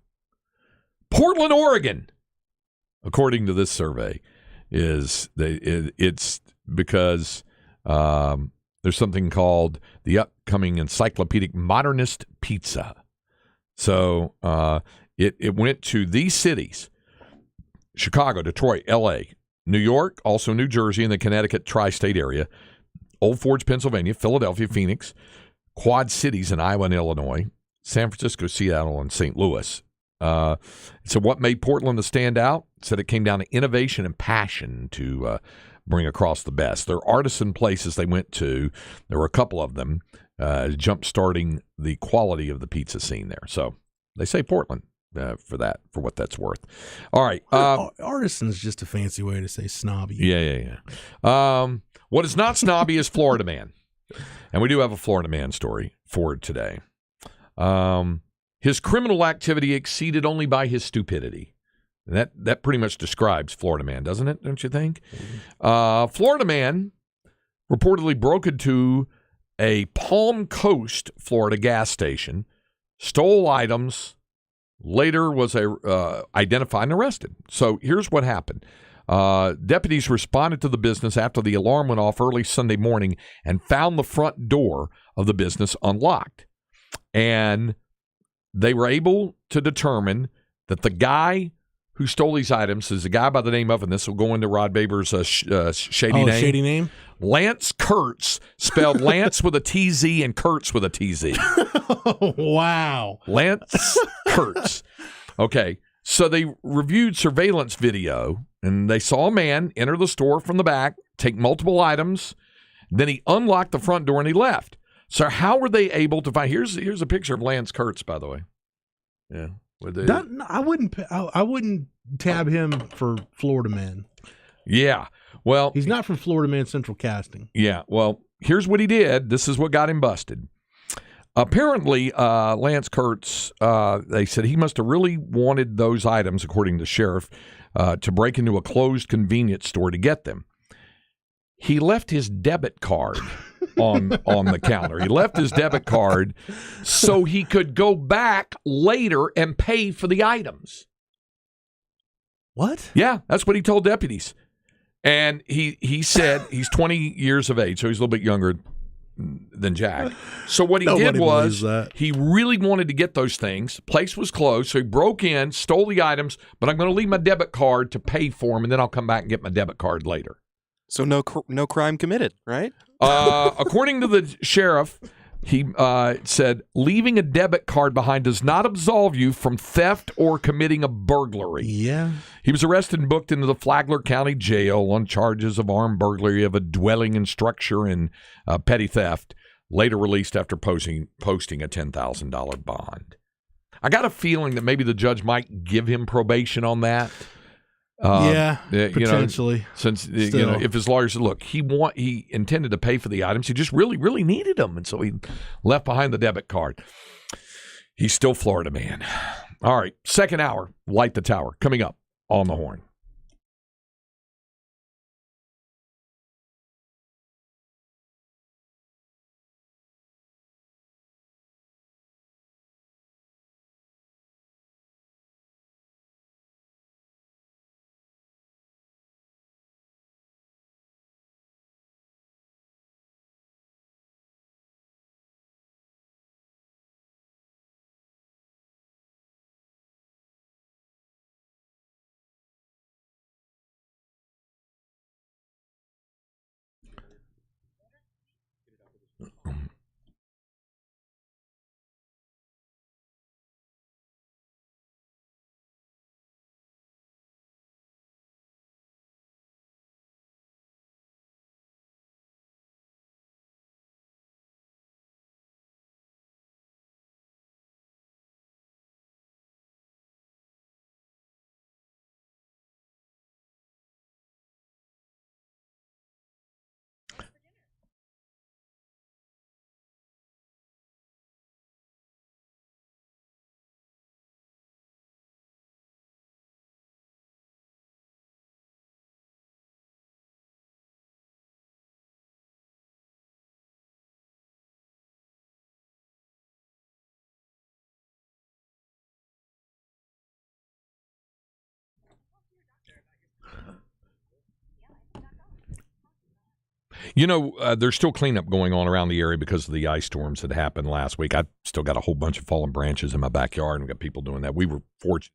Portland, Oregon, according to this survey, it's because there's something called the upcoming Encyclopedic Modernist Pizza. So it went to these cities: Chicago, Detroit, L.A., New York, also New Jersey, and the Connecticut tri-state area, Old Forge, Pennsylvania, Philadelphia, Phoenix, Quad Cities in Iowa and Illinois, San Francisco, Seattle, and St. Louis. So what made Portland to stand out? Said it came down to innovation and passion to bring across the best. There are artisan places they went to. There were a couple of them jump-starting the quality of the pizza scene there. So they say Portland for what that's worth. All right. Artisan is just a fancy way to say snobby. Yeah. What is not snobby is Florida Man. And we do have a Florida Man story for today. His criminal activity exceeded only by his stupidity. That pretty much describes Florida Man, doesn't it? Don't you think? Mm-hmm. Florida Man reportedly broke into a Palm Coast, Florida gas station, stole items, later was identified and arrested. So here's what happened. Deputies responded to the business after the alarm went off early Sunday morning and found the front door of the business unlocked. And they were able to determine that the guy who stole these items is a guy by the name of, and this will go into Rod Baber's shady name. Shady name? Lance Kurtz, spelled Lance with a TZ and Kurtz with a TZ. Wow. Lance Kurtz. Okay, so they reviewed surveillance video, and they saw a man enter the store from the back, take multiple items, then he unlocked the front door and he left. So how were they able to find? Here's a picture of Lance Kurtz, by the way. Yeah. I wouldn't tab him for Florida Man. Yeah. Well, he's not from Florida Man Central Casting. Yeah. Well, here's what he did. This is what got him busted. Apparently, Lance Kurtz, they said he must have really wanted those items, according to the sheriff, to break into a closed convenience store to get them. He left his debit card on the counter. He left his debit card so he could go back later and pay for the items. What? Yeah, that's what he told deputies. And he said he's 20 years of age, so he's a little bit younger than Jack. So what he did was he really wanted to get those things. Place was closed, so he broke in, stole the items, but I'm going to leave my debit card to pay for them, and then I'll come back and get my debit card later. So no crime committed, right? According to the sheriff, He said, leaving a debit card behind does not absolve you from theft or committing a burglary. Yeah. He was arrested and booked into the Flagler County Jail on charges of armed burglary of a dwelling and structure and petty theft, later released after posting a $10,000 bond. I got a feeling that maybe the judge might give him probation on that. Potentially. Since if his lawyer said, look, he intended to pay for the items, he just really, really needed them, and so he left behind the debit card. He's still Florida man. All right, second hour, Light the Tower, coming up on the Horn. There's still cleanup going on around the area because of the ice storms that happened last week. I've still got a whole bunch of fallen branches in my backyard, and we've got people doing that. We were fortunate.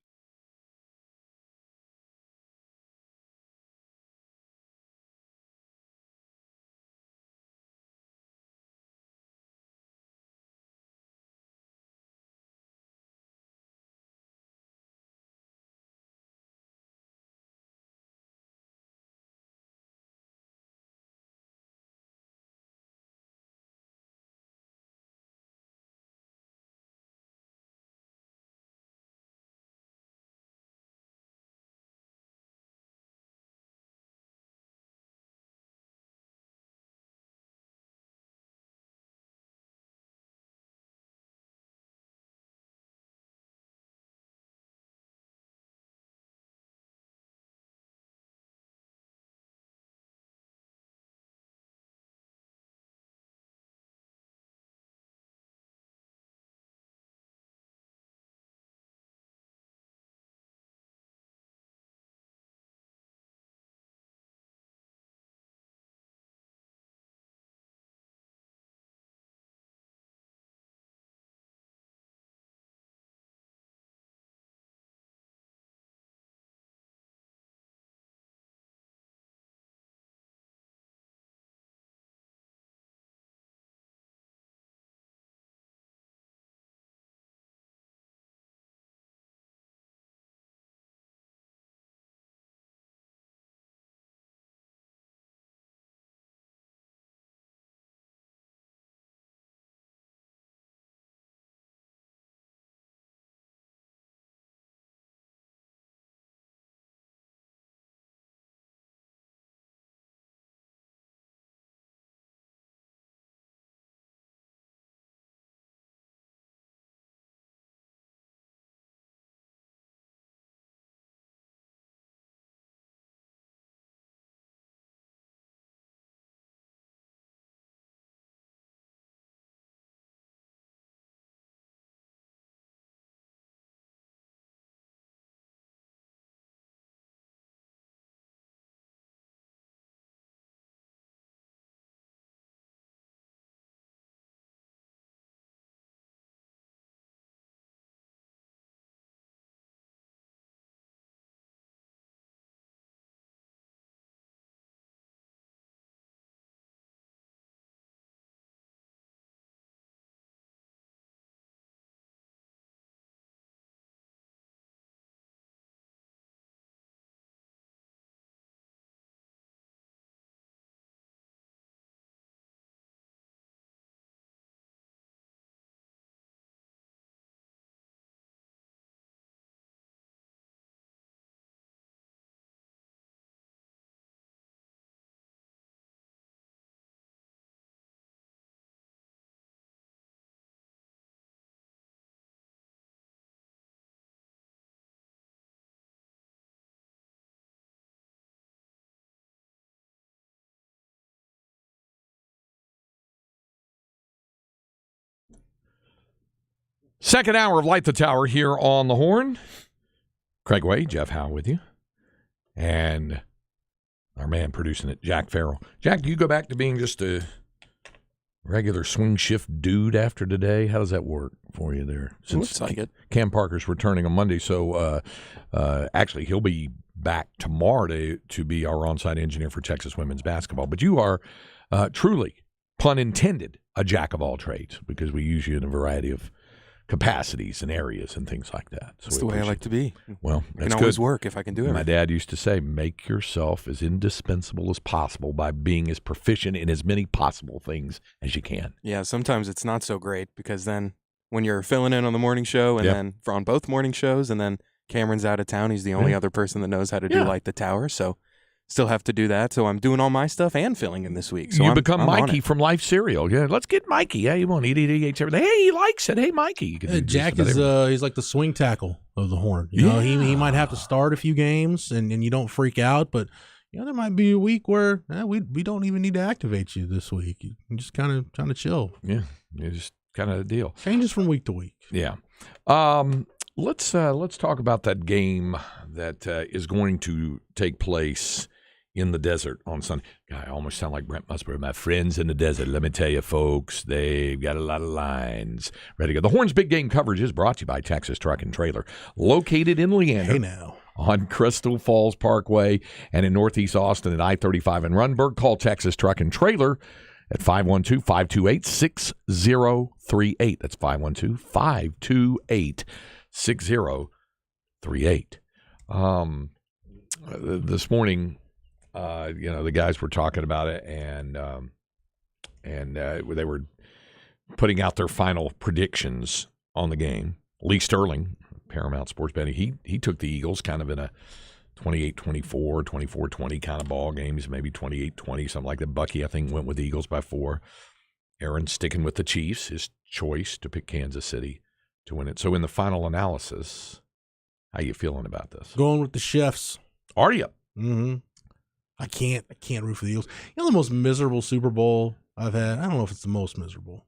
Second hour of Light the Tower here on the Horn. Craig Way, Jeff Howe with you. And our man producing it, Jack Farrell. Jack, do you go back to being just a regular swing shift dude after today? How does that work for you there? Looks like it. Cam Parker's returning on Monday, so actually he'll be back tomorrow to be our on-site engineer for Texas women's basketball. But you are truly, pun intended, a jack of all trades because we use you in a variety of capacities and areas and things like that. So that's the way I like to be. Well, it can always work if I can do it. My dad used to say, make yourself as indispensable as possible by being as proficient in as many possible things as you can. Yeah, sometimes it's not so great because then when you're filling in on the morning show and then on both morning shows and then Cameron's out of town, he's the only other person that knows how to do Light the Tower, so still have to do that. So I'm doing all my stuff and filling in this week. So you become Mikey from Life Cereal. Yeah, let's get Mikey. Yeah, he won't eat. He eats everything. Hey, he likes it. Hey, Mikey. Jack is he's like the swing tackle of the Horn. You know, he might have to start a few games and you don't freak out, but there might be a week where we don't even need to activate you this week. You just kind of chill. Yeah, just kind of the deal. Changes from week to week. Yeah. Let's talk about that game that is going to take place in the desert on Sunday. God, I almost sound like Brent Musburger. My friends in the desert. Let me tell you, folks, they've got a lot of lines ready to go. The Horn's Big Game coverage is brought to you by Texas Truck and Trailer, located in Leander. Hey now. On Crystal Falls Parkway and in Northeast Austin at I-35 in Runberg. Call Texas Truck and Trailer at 512-528-6038. That's 512-528-6038. This morning, the guys were talking about it, and they were putting out their final predictions on the game. Lee Sterling, Paramount Sports Betting, he took the Eagles kind of in a 28-24, 24-20 kind of ball games, maybe 28-20, something like that. Bucky, I think, went with the Eagles by 4. Aaron sticking with the Chiefs, his choice to pick Kansas City to win it. So in the final analysis, how you feeling about this? Going with the Chiefs. Are you? Mm-hmm. I can't root for the Eagles. The most miserable Super Bowl I've had. I don't know if it's the most miserable.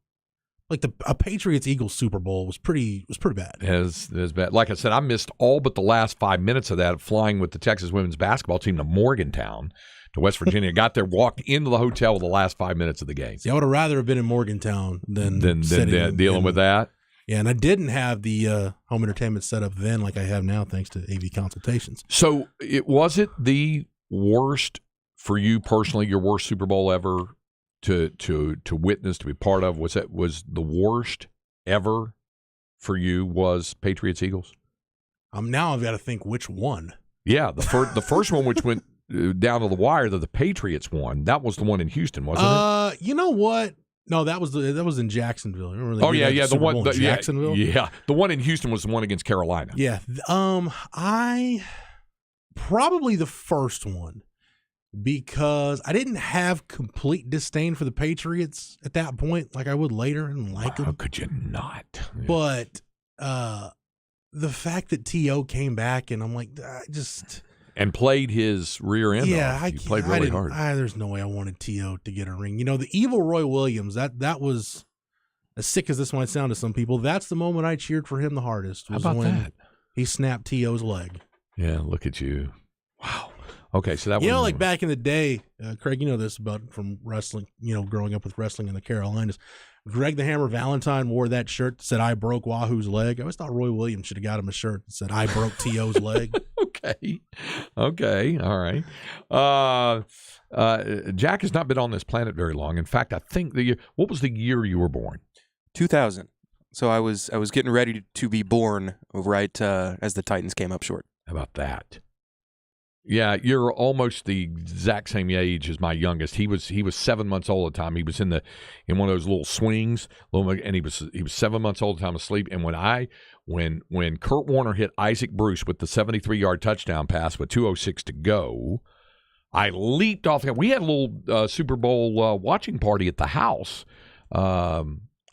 Like a Patriots-Eagles Super Bowl was pretty bad. It was bad. Like I said, I missed all but the last 5 minutes of that, flying with the Texas women's basketball team to Morgantown, to West Virginia. Got there, walked into the hotel the last 5 minutes of the game. See, I would have rather have been in Morgantown than dealing with that. Yeah, and I didn't have the home entertainment set up then like I have now, thanks to AV Consultations. So was it the worst for you personally, your worst Super Bowl ever to witness, to be part of? Was the worst ever for you was Patriots Eagles? Now I've got to think which one. Yeah, the first one, which went down to the wire, that the Patriots won. That was the one in Houston, wasn't it? You know what? No, that was in Jacksonville. Remember the one in Jacksonville. Yeah, the one in Houston was the one against Carolina. Yeah, I probably the first one, because I didn't have complete disdain for the Patriots at that point, like I would later, and like them. How could you not? But the fact that T.O. came back, and I'm like, and played his rear end off. He played really hard. There's no way I wanted T.O. to get a ring. The evil Roy Williams, that was, as sick as this might sound to some people, that's the moment I cheered for him the hardest. Was How about when that? He snapped T.O.'s leg. Yeah, look at you. Wow. Okay, so that was... like back in the day, Craig, you know this about from wrestling, growing up with wrestling in the Carolinas, Greg the Hammer Valentine wore that shirt that said, "I broke Wahoo's leg." I always thought Roy Williams should have got him a shirt that said, "I broke T.O.'s leg." Okay. All right. Jack has not been on this planet very long. In fact, I think what was the year you were born? 2000. So I was getting ready to be born right as the Titans came up short. How about that? Yeah, you're almost the exact same age as my youngest. He was 7 months old at the time. He was in one of those little swings, and he was 7 months old at the time asleep. And when Kurt Warner hit Isaac Bruce with the 73-yard touchdown pass with 2:06 to go, I leaped off. We had a little Super Bowl watching party at the house.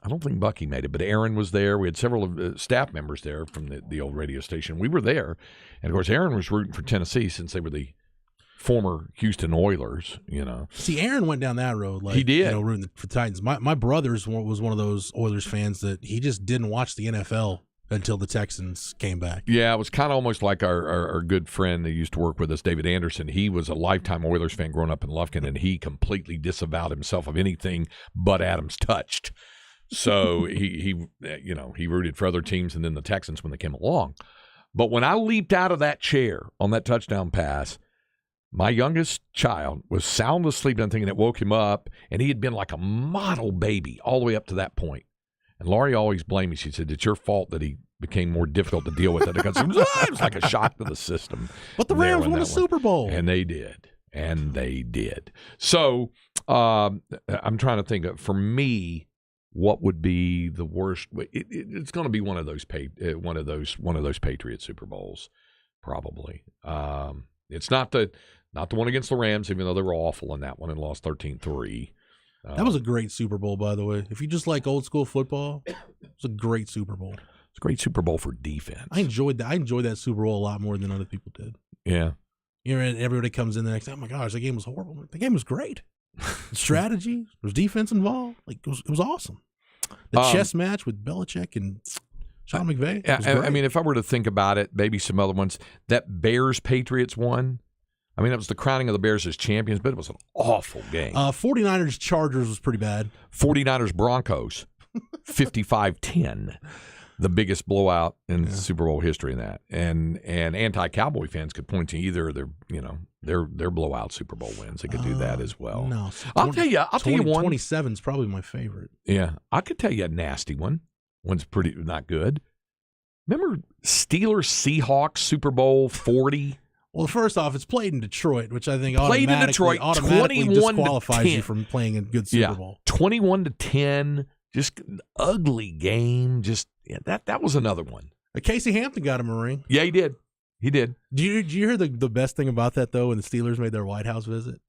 I don't think Bucky made it, but Aaron was there. We had several staff members there from the old radio station. We were there. And, of course, Aaron was rooting for Tennessee since they were the former Houston Oilers, See, Aaron went down that road. Like, he did. Rooting for Titans. My brother's was one of those Oilers fans that he just didn't watch the NFL until the Texans came back. Yeah, it was kind of almost like our good friend that used to work with us, David Anderson. He was a lifetime Oilers fan growing up in Lufkin, and he completely disavowed himself of anything but Adams touched. So he rooted for other teams and then the Texans when they came along. But when I leaped out of that chair on that touchdown pass, my youngest child was sound asleep, and I'm thinking it woke him up, and he had been like a model baby all the way up to that point. And Laurie always blamed me. She said, it's your fault that he became more difficult to deal with it because it was like a shock to the system. But the Rams won the Super Bowl. And they did. So I'm trying to think of, for me, what would be the worst? It's going to be one of those Patriots Super Bowls, probably. It's not the one against the Rams, even though they were awful in that one and lost 13-3. That was a great Super Bowl, by the way. If you just like old school football, it was a great Super Bowl. It's a great Super Bowl for defense. I enjoyed that. I enjoyed that Super Bowl a lot more than other people did. Yeah. And everybody comes in the next day, oh my gosh, the game was horrible. The game was great. Strategy, there was defense involved. Like it was awesome. The chess match with Belichick and Sean McVay. I mean, if I were to think about it, maybe some other ones. That Bears-Patriots one, I mean, it was the crowning of the Bears as champions, but it was an awful game. 49ers-Chargers was pretty bad. 49ers-Broncos, 55-10. The biggest blowout in Super Bowl history in that. And anti-Cowboy fans could point to either their blowout Super Bowl wins. They could do that as well. No, I'll tell you one. 27 is probably my favorite. Yeah, I could tell you a nasty one. One's pretty not good. Remember Steelers-Seahawks Super Bowl 40? Well, first off, it's played in Detroit, which I think automatically disqualifies you from playing a good Super Bowl. 21-10, just an ugly game. That was another one. Casey Hampton got him a ring. Yeah, he did. Did you hear the best thing about that, though, when the Steelers made their White House visit?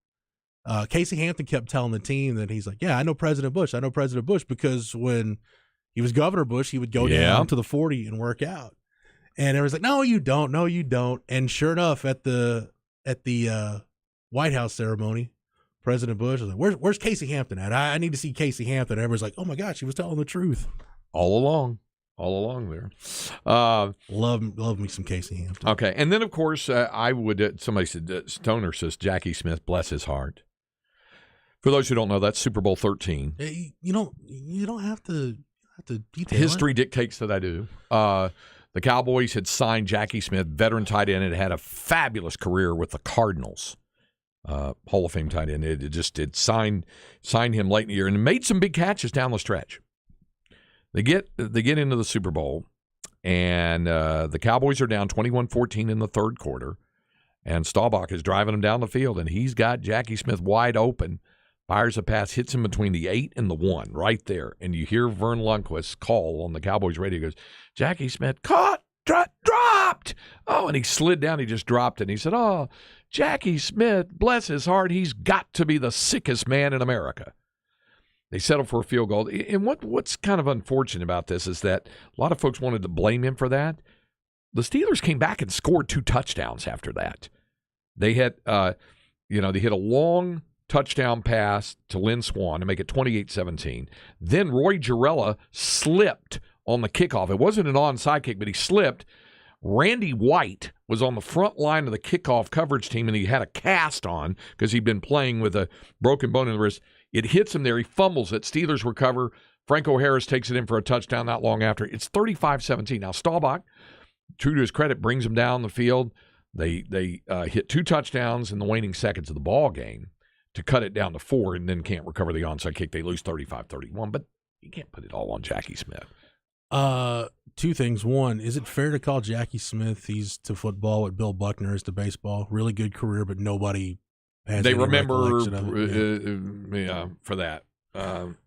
Casey Hampton kept telling the team that he's like, yeah, I know President Bush, because when he was Governor Bush, he would go down to the 40 and work out. And everyone's like, no, you don't. And sure enough, at the White House ceremony, President Bush was like, where's Casey Hampton at? I need to see Casey Hampton. And everyone's like, oh my gosh, he was telling the truth. All along there. Love me some Casey Hampton. Okay. And then, of course, I would, somebody said, Stoner says, Jackie Smith, bless his heart. For those who don't know, that's Super Bowl 13. You don't have to detail History dictates that I do. The Cowboys had signed Jackie Smith, veteran tight end, and had a fabulous career with the Cardinals. Hall of Fame tight end. It signed him late in the year and made some big catches down the stretch. They get into the Super Bowl, and the Cowboys are down 21-14 in the third quarter, and Staubach is driving them down the field, and he's got Jackie Smith wide open, fires a pass, hits him between the 8 and the 1 right there, and you hear Vern Lundquist's call on the Cowboys radio. He goes, Jackie Smith caught, dropped. Oh, and he slid down. He just dropped it, and he said, oh, Jackie Smith, bless his heart, he's got to be the sickest man in America. They settled for a field goal. And what's kind of unfortunate about this is that a lot of folks wanted to blame him for that. The Steelers came back and scored 2 touchdowns after that. They had, they hit a long touchdown pass to Lynn Swann to make it 28-17. Then Roy Gerela slipped on the kickoff. It wasn't an onside kick, but he slipped. Randy White was on the front line of the kickoff coverage team, and he had a cast on because he'd been playing with a broken bone in the wrist. It hits him there. He fumbles it. Steelers recover. Franco Harris takes it in for a touchdown not long after. It's 35-17. Now, Staubach, true to his credit, brings them down the field. They hit 2 touchdowns in the waning seconds of the ball game to cut it down to 4 and then can't recover the onside kick. They lose 35-31, but you can't put it all on Jackie Smith. 2 things. One, is it fair to call Jackie Smith, he's to football what Bill Buckner is to baseball? Really good career, but nobody has they any remember for that.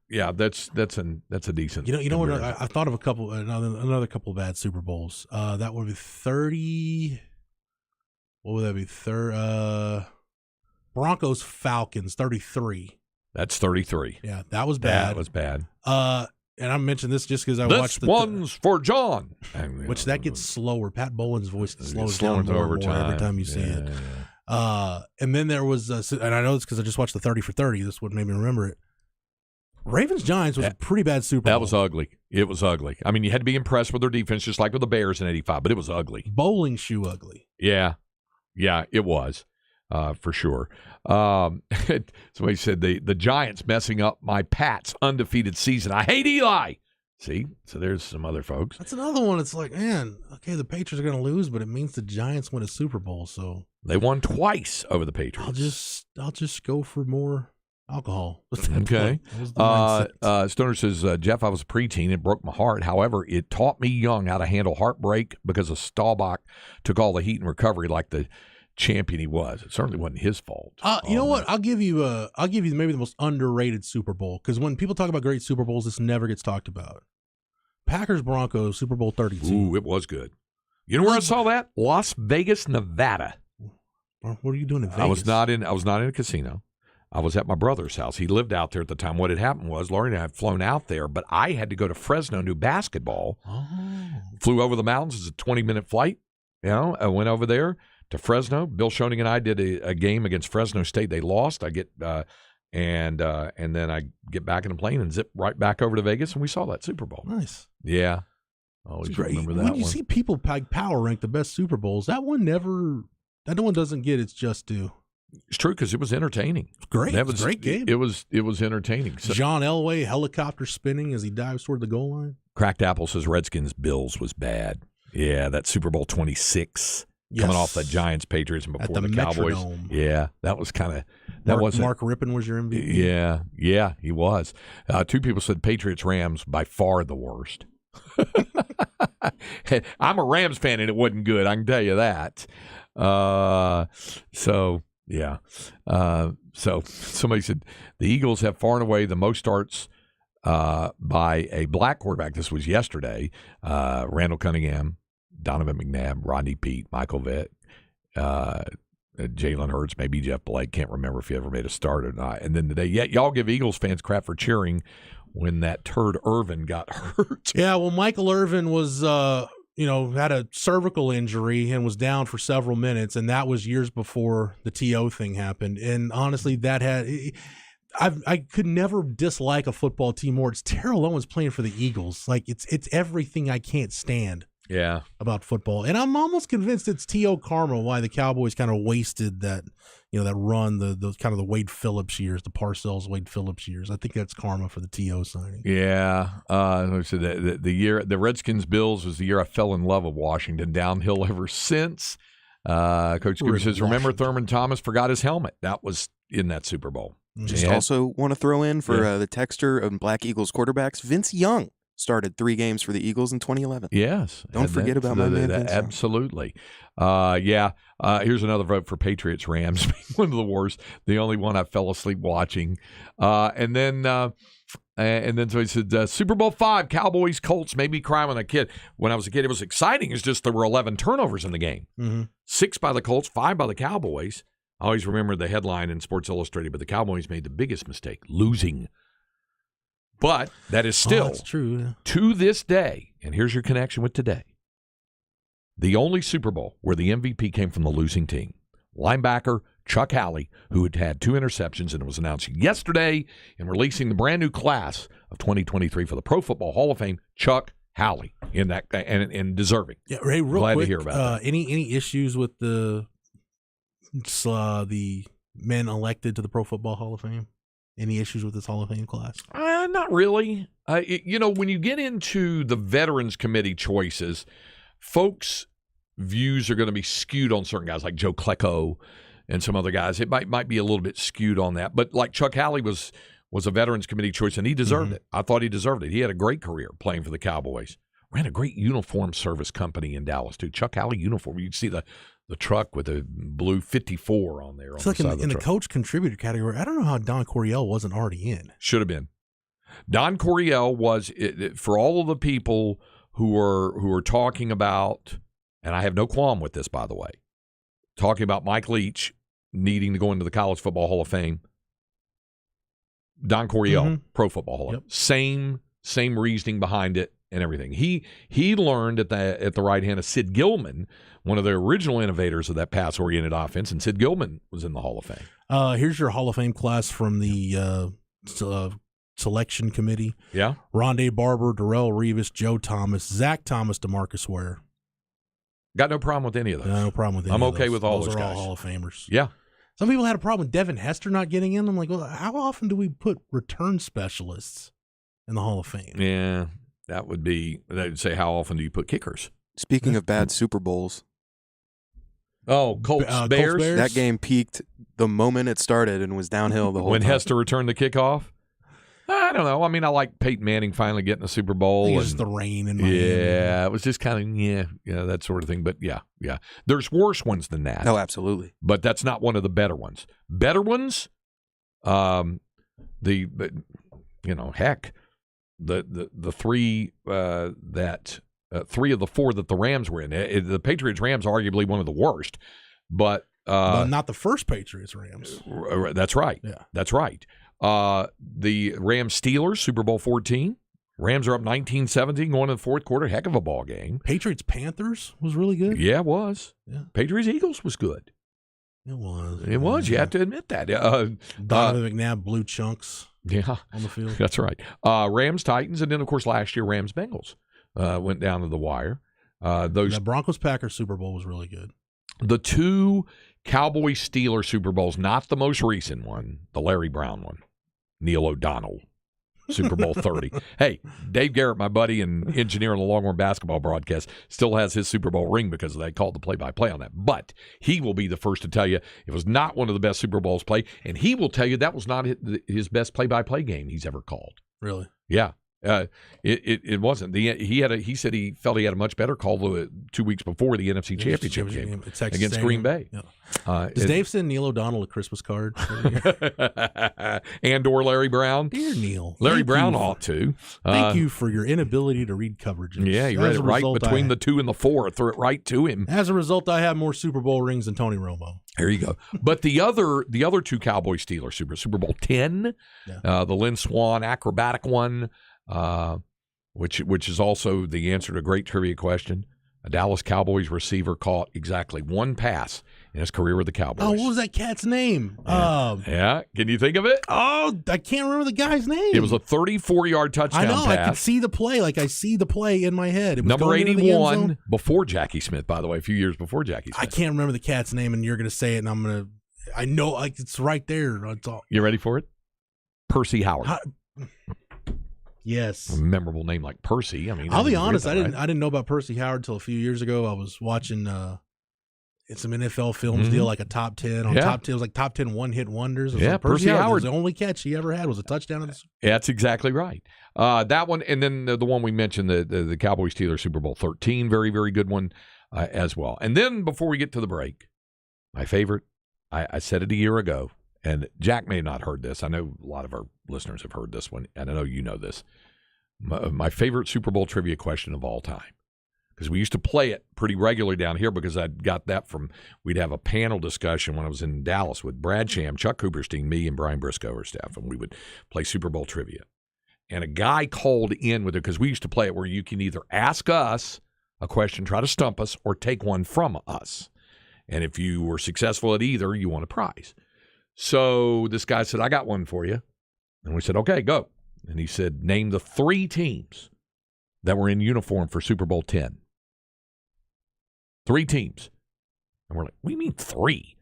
That's a decent. You know what? I thought of another couple of bad Super Bowls. That would be 30. What would that be? Broncos Falcons 33. That's 33. Yeah, that was bad. That was bad. And I mentioned this just because I watched this one's for John. Which that gets slower. Pat Bowen's voice slows down more and more every time you say it. And then there was, and I know this because I just watched the 30 for 30. This would made me remember it. Ravens Giants was a pretty bad Super Bowl. That was ugly. It was ugly. I mean, you had to be impressed with their defense, just like with the Bears in '85, but it was ugly. Bowling shoe ugly. Yeah, it was for sure. Somebody said the Giants messing up my Pats' undefeated season. I hate Eli. See, so there's some other folks. That's another one. It's like, man, okay, the Patriots are going to lose, but it means the Giants win a Super Bowl. So they won twice over the Patriots. I'll just go for more alcohol. Okay. Stoner says, Jeff, I was a preteen. It broke my heart. However, it taught me young how to handle heartbreak because of Staubach took all the heat and recovery like the champion he was. It certainly wasn't his fault. You know what? I'll give you maybe the most underrated Super Bowl, because when people talk about great Super Bowls, this never gets talked about. Packers Broncos Super Bowl 32. Ooh, it was good. You know where I saw that? Las Vegas, Nevada. What are you doing in Vegas? I was not in a casino. I was at my brother's house. He lived out there at the time. What had happened was Laurie and I had flown out there, but I had to go to Fresno do basketball. Oh. Flew over the mountains. It's a 20-minute flight. I went over there to Fresno. Bill Schoening and I did a game against Fresno State. They lost. I get and then I get back in the plane and zip right back over to Vegas, and we saw that Super Bowl. Nice. Yeah. Always remember that when you see people power rank the best Super Bowls, that one doesn't get its just due. It's true because it was entertaining. Great. It was a great game. It was entertaining. So, John Elway helicopter spinning as he dives toward the goal line. Cracked Apple says Redskins Bills was bad. Yeah, that Super Bowl 26 coming off the Giants Patriots and before the Cowboys. Metrodome. Yeah, that was kind of Mark Rippon was your MVP. Yeah, he was. Two people said Patriots Rams by far the worst. I'm a Rams fan and it wasn't good. I can tell you that. So somebody said the Eagles have far and away the most starts by a black quarterback. This was yesterday. Randall Cunningham, Donovan McNabb, Rodney Peete, Michael Vick, Jalen Hurts, maybe Jeff Blake. Can't remember if he ever made a start or not. And then today, y'all give Eagles fans crap for cheering when that turd Irvin got hurt. Yeah, well, Michael Irvin was, had a cervical injury and was down for several minutes, and that was years before the TO thing happened. And honestly, I could never dislike a football team more. It's Terrell Owens playing for the Eagles. Like it's everything I can't stand. Yeah, about football, and I'm almost convinced it's T.O. karma why the Cowboys kind of wasted that run, the kind of the Wade Phillips years, the Parcells Wade Phillips years. I think that's karma for the T.O. signing. Yeah, so the year the Redskins Bills was the year I fell in love with Washington. Downhill ever since. Coach Scooby says, "Remember Thurman Thomas forgot his helmet? That was in that Super Bowl." Just also want to throw in for the texter of Black Eagles quarterbacks, Vince Young started 3 games for the Eagles in 2011. Yes. Don't forget about my man Vince. Absolutely. Here's another vote for Patriots Rams. One of the worst. The only one I fell asleep watching. And then so he said, Super Bowl 5, Cowboys, Colts made me cry when I was a kid. It was exciting. It's just there were 11 turnovers in the game. Mm-hmm. 6 by the Colts, 5 by the Cowboys. I always remember the headline in Sports Illustrated, but the Cowboys made the biggest mistake, losing. But that is still, that's true. To this day, and here's your connection with today, the only Super Bowl where the MVP came from the losing team. Linebacker Chuck Howley, who had had 2 interceptions, and it was announced yesterday in releasing the brand new class of 2023 for the Pro Football Hall of Fame, Chuck Howley, in that and deserving. Yeah, Ray, real glad quick, to hear about that. Any issues with the men elected to the Pro Football Hall of Fame? Any issues with this Hall of Fame class? Not really. When you get into the Veterans Committee choices, folks' views are going to be skewed on certain guys like Joe Klecko and some other guys. It might be a little bit skewed on that. But like Chuck Howley was a Veterans Committee choice, and he deserved it. I thought he deserved it. He had a great career playing for the Cowboys. Ran a great uniform service company in Dallas, too. Chuck Howley uniform. You can see the truck with a blue 54 on there. It's like in the coach contributor category. I don't know how Don Coryell wasn't already in. Should have been. Don Coryell was, for all of the people who are talking about, and I have no qualm with this, by the way, talking about Mike Leach needing to go into the College Football Hall of Fame. Don Coryell, Pro Football Hall of Fame. Same reasoning behind it. and everything. He learned at the right hand of Sid Gilman, one of the original innovators of that pass-oriented offense, and Sid Gilman was in the Hall of Fame. Here's your Hall of Fame class from the selection committee. Yeah. Rondé Barber, Darrelle Revis, Joe Thomas, Zach Thomas, DeMarcus Ware. Got no problem with any of those. No problem with any I'm of okay those. with all those those are guys. all Hall of Famers. Yeah. Some people had a problem with Devin Hester not getting in. I'm like, well, how often do we put return specialists in the Hall of Fame? Yeah. That would say, how often do you put kickers? Speaking of bad Super Bowls. Oh, Colts, Bears? Bears? That game peaked the moment it started and was downhill the whole When time. Hester returned the kickoff? I don't know. I mean, I like Peyton Manning finally getting a Super Bowl. I think it's just the rain in Miami. Yeah, it was just kind of, that sort of thing. But yeah. There's worse ones than that. Oh, absolutely. But that's not one of the better ones. Better ones, heck, the three three of the four that the Rams were in. The Patriots-Rams are arguably one of the worst, but not the first Patriots-Rams. That's right. Yeah, that's right. The Rams-Steelers, Super Bowl 14. Rams are up 19-17 going into the fourth quarter. Heck of a ball game. Patriots-Panthers was really good. Yeah, it was. Yeah. Patriots-Eagles was good. It was. It was. You have to admit that. Donovan McNabb blew chunks. Yeah, on the field. That's right. Rams-Titans, and then of course last year Rams-Bengals went down to the wire. The Broncos-Packers Super Bowl was really good. The two Cowboys-Steelers Super Bowls, not the most recent one, the Larry Brown one, Neil O'Donnell, Super Bowl 30. Hey, Dave Garrett, my buddy and engineer on the Longhorn basketball broadcast, still has his Super Bowl ring because they called the play-by-play on that. But he will be the first to tell you it was not one of the best Super Bowls played, and he will tell you that was not his best play-by-play game he's ever called. Really? Yeah. It wasn't. He said he felt he had a much better call 2 weeks before the NFC Championship game against Green Bay. Yeah. Does Dave send Neil O'Donnell a Christmas card? And or Larry Brown? Dear Neil. Larry Brown ought to. Thank you for your inability to read coverages. Yeah, you read it right between the 2 and the 4. Threw it right to him. As a result, I have more Super Bowl rings than Tony Romo. There you go. But the other two Cowboys-Steelers Super Bowl 10, the Lynn Swann acrobatic one, which is also the answer to a great trivia question. A Dallas Cowboys receiver caught exactly one pass in his career with the Cowboys. Oh, what was that cat's name? Yeah. Can you think of it? Oh, I can't remember the guy's name. It was a 34-yard touchdown pass. I can see the play. Like, I see the play in my head. It was number 81, before Jackie Smith, by the way, a few years before Jackie Smith. I can't remember the cat's name, and you're going to say it, and I know, like, it's right there. You ready for it? Percy Howard. Yes, a memorable name like Percy. I mean, I'll be honest. I didn't know about Percy Howard until a few years ago. I was watching some NFL films deal, like a top 10 on top 10. It was like top 10 one-hit wonders. Yeah, like Percy Howard. The only catch he ever had was a touchdown. Yeah, that's exactly right. That one, and then the one we mentioned, the Cowboys-Steelers Super Bowl 13, very, very good one as well. And then before we get to the break, my favorite, I said it a year ago, and Jack may have not heard this. I know a lot of our listeners have heard this one, and I know you know this. My favorite Super Bowl trivia question of all time, because we used to play it pretty regularly down here because I got that from, we'd have a panel discussion when I was in Dallas with Brad Sham, Chuck Cooperstein, me, and Brian Briscoe, our staff, and we would play Super Bowl trivia. And a guy called in with it, because we used to play it where you can either ask us a question, try to stump us, or take one from us. And if you were successful at either, you won a prize. So this guy said, I got one for you. And we said, okay, go. And he said, name the 3 teams that were in uniform for Super Bowl 10. 3 teams. And we're like, what do you mean 3?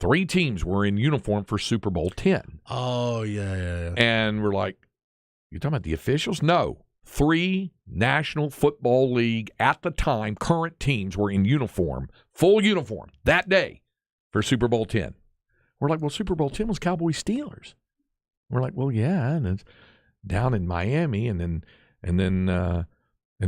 3 teams were in uniform for Super Bowl 10. Oh, yeah. And we're like, you talking about the officials? No. 3 National Football League, at the time, current teams were in uniform, full uniform, that day for Super Bowl 10. We're like, well, Super Bowl 10 was Cowboys-Steelers. We're like, well, yeah, and it's down in Miami, and then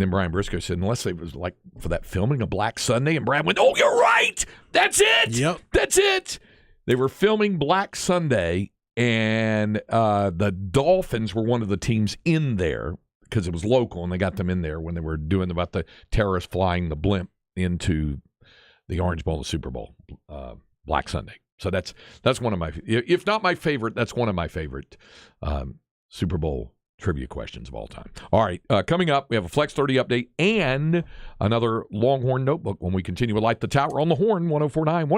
Brian Briscoe said, unless it was like for that filming of Black Sunday, and Brad went, oh, you're right, that's it, yep, that's it. They were filming Black Sunday, and the Dolphins were one of the teams in there because it was local, and they got them in there when they were doing about the terrorists flying the blimp into the Orange Bowl, the Super Bowl, Black Sunday. So that's one of my, if not my favorite, that's one of my favorite Super Bowl trivia questions of all time. All right, coming up, we have a Flex 30 update and another Longhorn notebook when we continue with Light the Tower on the Horn, 104.9, 101.9,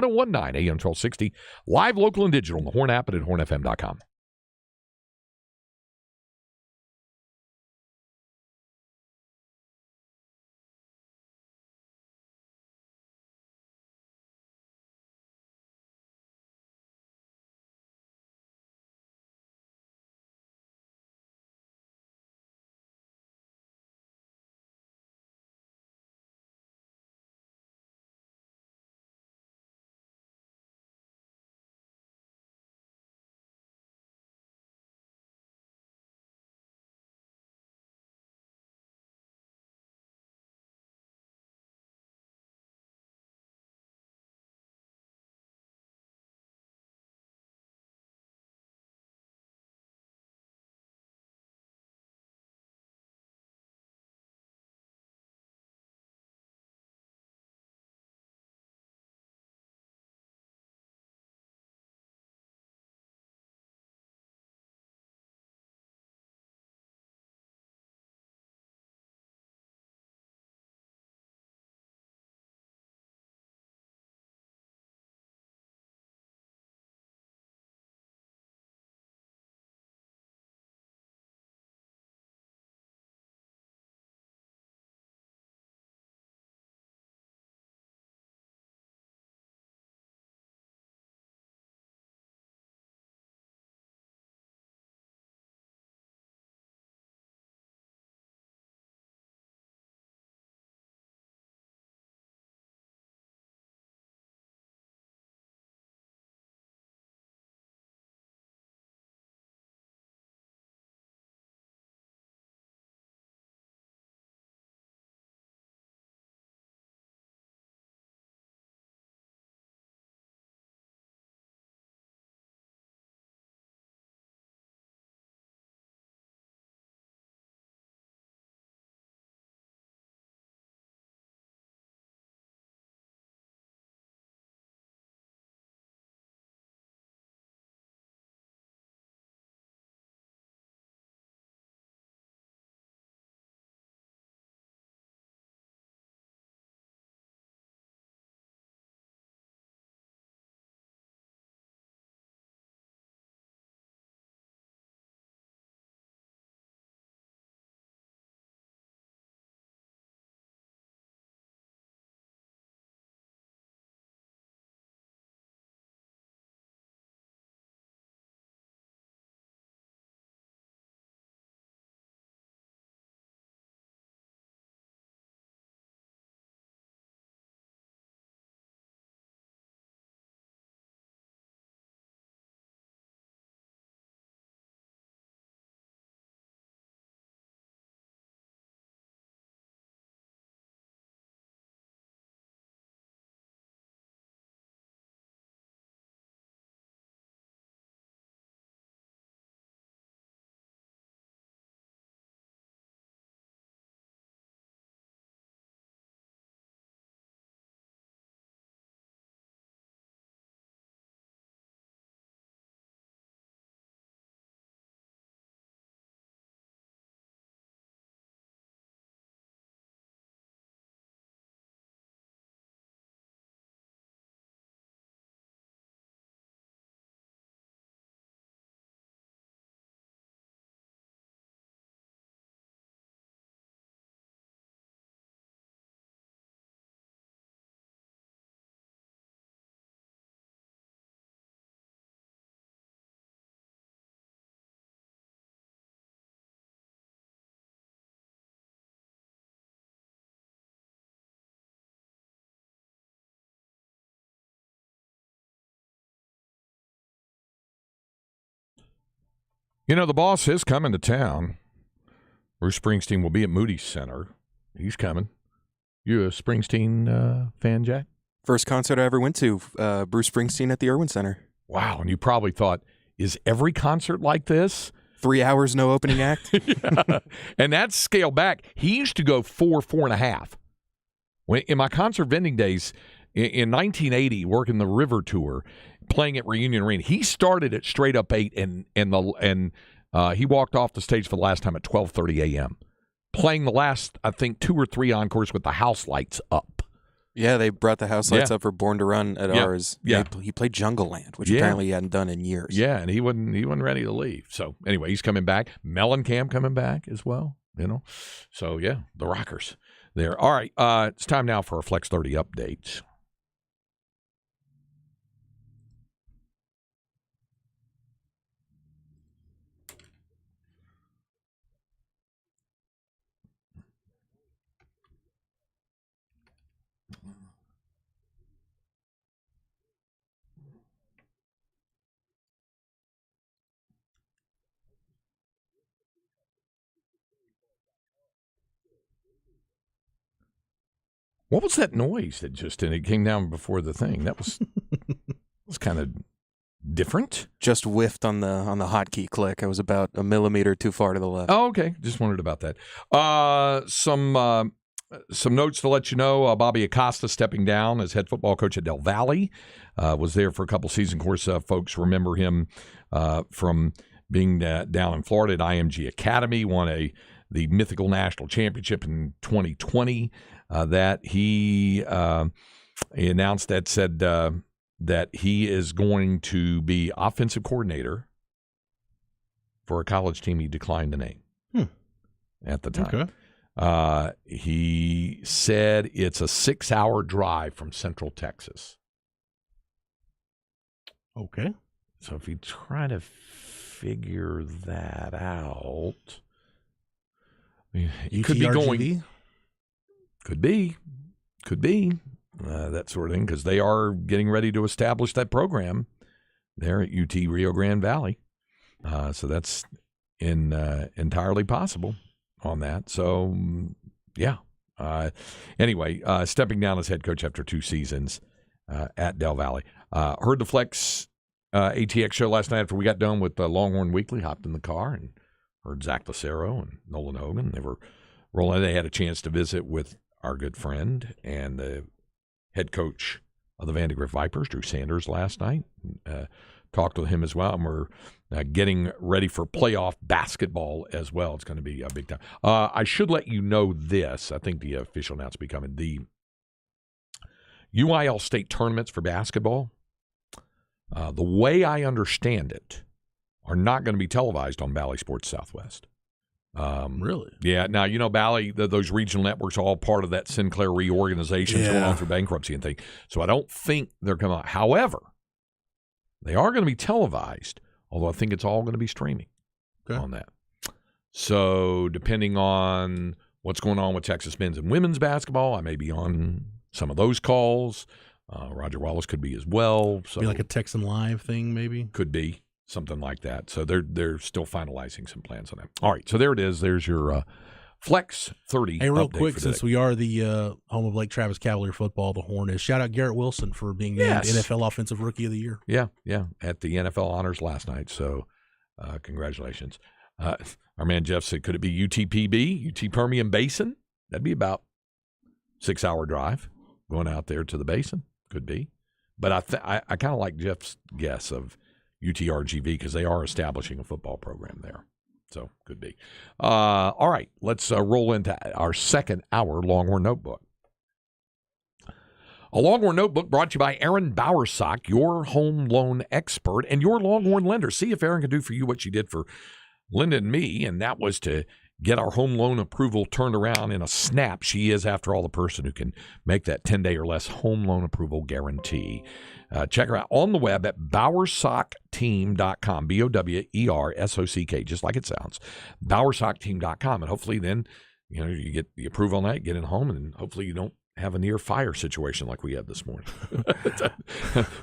AM 1260, live, local, and digital on the Horn app and at hornfm.com. You know, the boss is coming to town. Bruce Springsteen will be at Moody Center. He's coming. You a Springsteen fan, Jack? First concert I ever went to, Bruce Springsteen at the Irwin Center. Wow, and you probably thought, is every concert like this? 3 hours, no opening act? Yeah. And that's scaled back. He used to go 4.5. In my concert vending days, in 1980, working the River Tour, playing at Reunion Arena, he started at straight up 8, and He walked off the stage for the last time at 12:30 a.m., playing the last, I think, 2 or 3 encores with the house lights up. Yeah, they brought the house lights up for Born to Run at ours. Yeah. He played Jungle Land, which apparently he hadn't done in years. Yeah, and he wasn't ready to leave. So anyway, he's coming back. Mellencamp coming back as well. So yeah, the Rockers there. All right, it's time now for our Flex 30 updates. What was that noise that it came down before the thing? That was kind of different. Just whiffed on the hotkey click. I was about a millimeter too far to the left. Oh, okay. Just wondered about that. Some notes to let you know. Bobby Acosta stepping down as head football coach at Del Valle. Was there for a couple seasons. Of course, folks remember him from being down in Florida at IMG Academy. Won the mythical national championship in 2020. That he announced that he is going to be offensive coordinator for a college team he declined to name at the time. Okay. He said it's a 6-hour drive from Central Texas. Okay. So if you try to figure that out, you could be going. Could be. That sort of thing, because they are getting ready to establish that program there at UT Rio Grande Valley. So that's entirely possible on that. So, yeah. Anyway, stepping down as head coach after 2 seasons at Del Valle. Heard the Flex ATX show last night after we got done with Longhorn Weekly. Hopped in the car and heard Zach Lucero and Nolan Hogan. They were rolling. They had a chance to visit with our good friend and the head coach of the Vandegrift Vipers, Drew Sanders, last night. Talked with him as well, and we're getting ready for playoff basketball as well. It's going to be a big time. I should let you know this. I think the official announcement coming. The UIL state tournaments for basketball, the way I understand it, are not going to be televised on Bally Sports Southwest. Really? Yeah. Now, Bally, those regional networks are all part of that Sinclair reorganization going on through bankruptcy and things. So I don't think they're going to. However, they are going to be televised, although I think it's all going to be streaming on that. So depending on what's going on with Texas men's and women's basketball, I may be on some of those calls. Roger Wallace could be as well. So be like a Texan Live thing, maybe? Could be. Something like that. So they're still finalizing some plans on that. All right, so there it is. There's your Flex 30. Hey, real quick, since we are the home of Lake Travis Cavalier football, the Hornets, shout out Garrett Wilson for being named NFL Offensive Rookie of the Year. Yeah, at the NFL honors last night. So congratulations. Our man Jeff said, could it be UTPB, UT Permian Basin? That'd be about 6-hour drive going out there to the basin. Could be. But I kind of like Jeff's guess of UTRGV because they are establishing a football program there. So, could be. All right, let's roll into our second hour Longhorn Notebook. A Longhorn Notebook brought to you by Aaron Bowersock, your home loan expert and your Longhorn lender. See if Aaron can do for you what she did for Linda and me, and that was to get our home loan approval turned around in a snap. She is, after all, the person who can make that 10-day or less home loan approval guarantee. Check her out on the web at bowersockteam.com, BOWERSOCK, just like it sounds, bowersockteam.com. And hopefully then, you get the approval on that, get it home, and hopefully you don't have a near fire situation like we had this morning.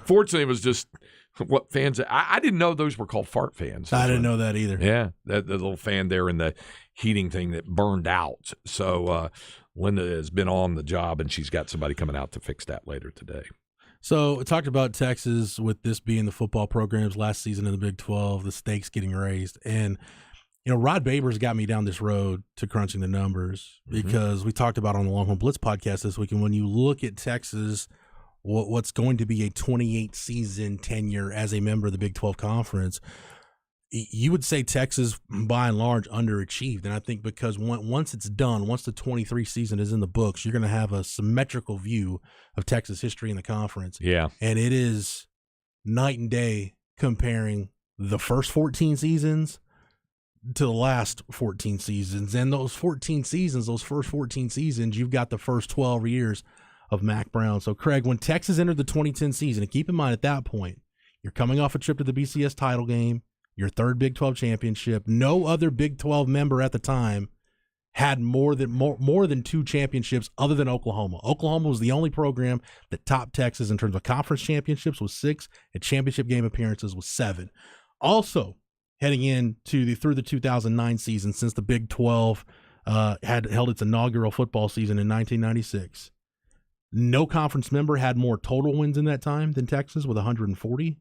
Fortunately, it was just what fans. I didn't know those were called fart fans. I didn't know that either. Yeah, the little fan there in the heating thing that burned out. So Linda has been on the job, and she's got somebody coming out to fix that later today. So we talked about Texas with this being the football programs last season in the Big 12, the stakes getting raised. And, Rod Babers got me down this road to crunching the numbers because we talked about on the Longhorn Blitz podcast this week. And when you look at Texas, what's going to be a 28-season tenure as a member of the Big 12 Conference, you would say Texas, by and large, underachieved. And I think because once it's done, once the 23 season is in the books, you're going to have a symmetrical view of Texas history in the conference. Yeah. And it is night and day comparing the first 14 seasons to the last 14 seasons. And those 14 seasons, those first 14 seasons, you've got the first 12 years of Mack Brown. So, Craig, when Texas entered the 2010 season, and keep in mind at that point, you're coming off a trip to the BCS title game, your third Big 12 championship. No other Big 12 member at the time had more than 2 championships other than Oklahoma. Oklahoma was the only program that topped Texas in terms of conference championships with 6 and championship game appearances with 7. Also, heading through the 2009 season, since the Big 12 had held its inaugural football season in 1996, no conference member had more total wins in that time than Texas with 140.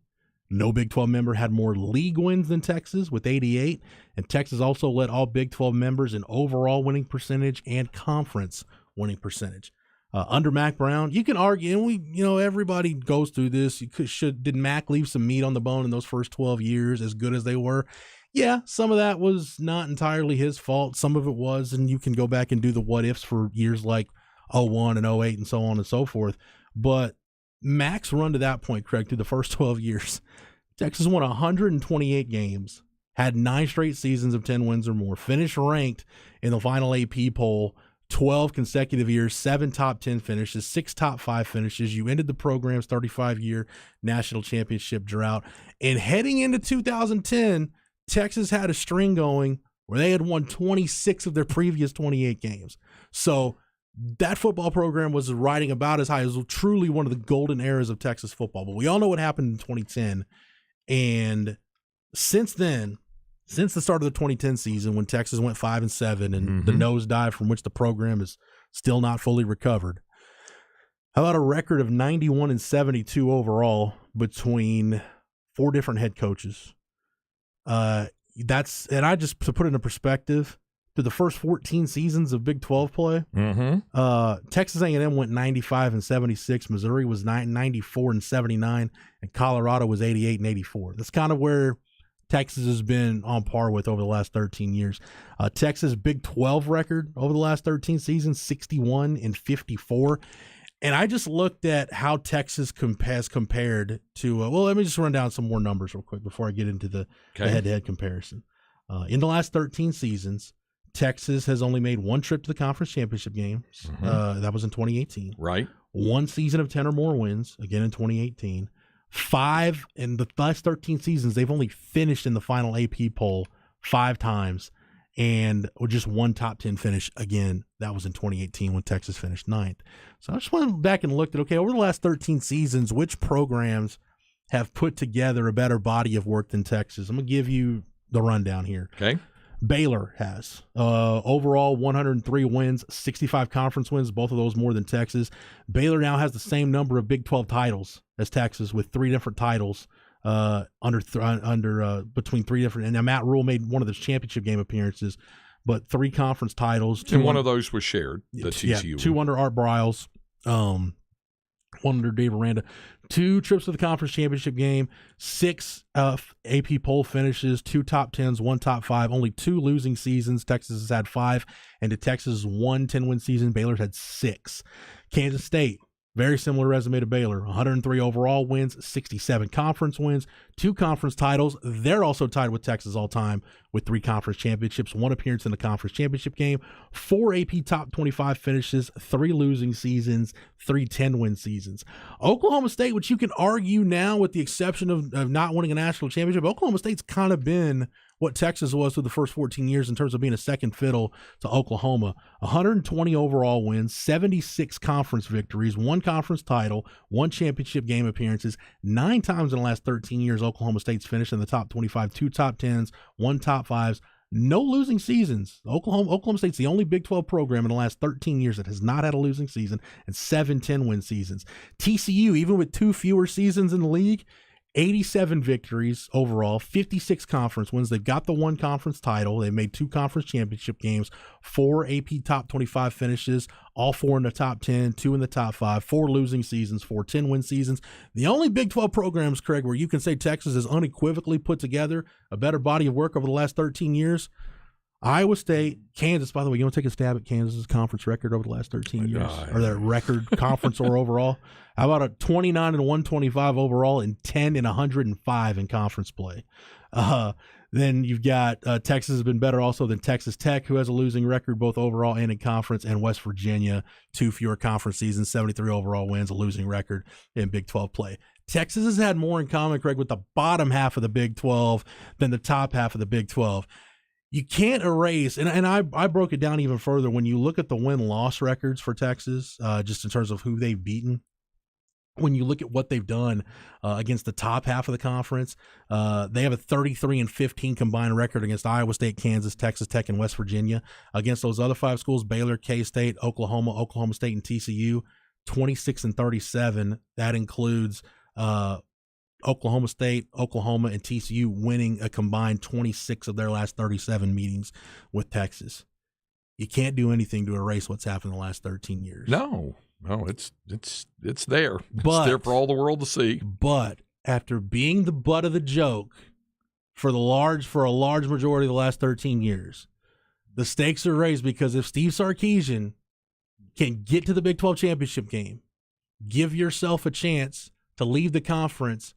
No Big 12 member had more league wins than Texas with 88, and Texas also led all Big 12 members in overall winning percentage and conference winning percentage. Under Mack Brown, you can argue, and everybody goes through this. Did Mack leave some meat on the bone in those first 12 years, as good as they were? Yeah, some of that was not entirely his fault. Some of it was, and you can go back and do the what ifs for years like 01 and 08 and so on and so forth. But Mack's run to that point, Craig, through the first 12 years, Texas won 128 games, had 9 straight seasons of 10 wins or more, finished ranked in the final AP poll 12 consecutive years, 7 top 10 finishes, 6 top 5 finishes. You ended the program's 35-year national championship drought. And heading into 2010, Texas had a string going where they had won 26 of their previous 28 games. So that football program was riding about as high as truly one of the golden eras of Texas football. But we all know what happened in 2010. And since then, since the start of the 2010 season, when Texas went 5-7 and the nosedive from which the program is still not fully recovered, how about a record of 91-72 overall between 4 different head coaches? And I just, to put it into perspective, to the first 14 seasons of Big 12 play, Texas A&M went 95-76, Missouri was 94-79, and Colorado was 88-84. That's kind of where Texas has been on par with over the last 13 years. Texas Big 12 record over the last 13 seasons, 61-54. And I just looked at how Texas has compared to, let me just run down some more numbers real quick before I get into the head-to-head comparison. In the last 13 seasons, Texas has only made 1 trip to the conference championship games. That was in 2018. Right. 1 season of 10 or more wins, again in 2018. 5 in the last 13 seasons, they've only finished in the final AP poll 5 times, and just 1 top 10 finish. Again, that was in 2018 when Texas finished 9th. So I just went back and looked at, over the last 13 seasons, which programs have put together a better body of work than Texas? I'm going to give you the rundown here. Okay. Baylor has overall 103 wins, 65 conference wins, both of those more than Texas. Baylor now has the same number of Big 12 titles as Texas, with 3 different titles between 3 different. And now Matt Rule made one of the championship game appearances, but 3 conference titles. And one of those was shared, the TCU. 2 under Art Briles. 1 under Dave Aranda, 2 trips to the conference championship game, 6 AP poll finishes, 2 top 10s, 1 top 5, only 2 losing seasons. Texas has had 5, and to Texas' 1 10-win season, Baylor's had 6. Kansas State, very similar resume to Baylor, 103 overall wins, 67 conference wins, 2 conference titles. They're also tied with Texas all time with 3 conference championships, 1 appearance in the conference championship game, 4 AP top 25 finishes, 3 losing seasons, 3 10-win seasons. Oklahoma State, which you can argue now with the exception of not winning a national championship, Oklahoma State's kind of been what Texas was through the first 14 years in terms of being a second fiddle to Oklahoma. 120 overall wins, 76 conference victories, 1 conference title, 1 championship game appearances. 9 times in the last 13 years, Oklahoma State's finished in the top 25, 2 top 10s, 1 top 5s. No losing seasons. Oklahoma State's the only Big 12 program in the last 13 years that has not had a losing season, and 7 10-win seasons. TCU, even with 2 fewer seasons in the league, 87 victories overall, 56 conference wins. They've got the one conference title. They made 2 conference championship games, 4 AP top 25 finishes, all 4 in the top 10, 2 in the top 5, 4 losing seasons, 4 10-win seasons. The only Big 12 programs, Craig, where you can say Texas has unequivocally put together a better body of work over the last 13 years, Iowa State, Kansas. By the way, you want to take a stab at Kansas's conference record over the last 13 years, or their record conference or overall? How about a 29 and 125 overall and 10 and 105 in conference play? Then you've got Texas has been better also than Texas Tech, who has a losing record both overall and in conference, and West Virginia, 2 fewer conference seasons, 73 overall wins, a losing record in Big 12 play. Texas has had more in common, Craig, with the bottom half of the Big 12 than the top half of the Big 12. You can't erase, and I broke it down even further. When you look at the win-loss records for Texas, just in terms of who they've beaten, when you look at what they've done against the top half of the conference, they have a 33-15 combined record against Iowa State, Kansas, Texas Tech, and West Virginia. Against those other 5 schools, Baylor, K-State, Oklahoma State, and TCU, 26-37. That includes Oklahoma State, Oklahoma, and TCU winning a combined 26 of their last 37 meetings with Texas. You can't do anything to erase what's happened in the last 13 years. No, it's there. But, it's there for all the world to see. But after being the butt of the joke for a large majority of the last 13 years, the stakes are raised, because if Steve Sarkisian can get to the Big 12 championship game, give yourself a chance to leave the conference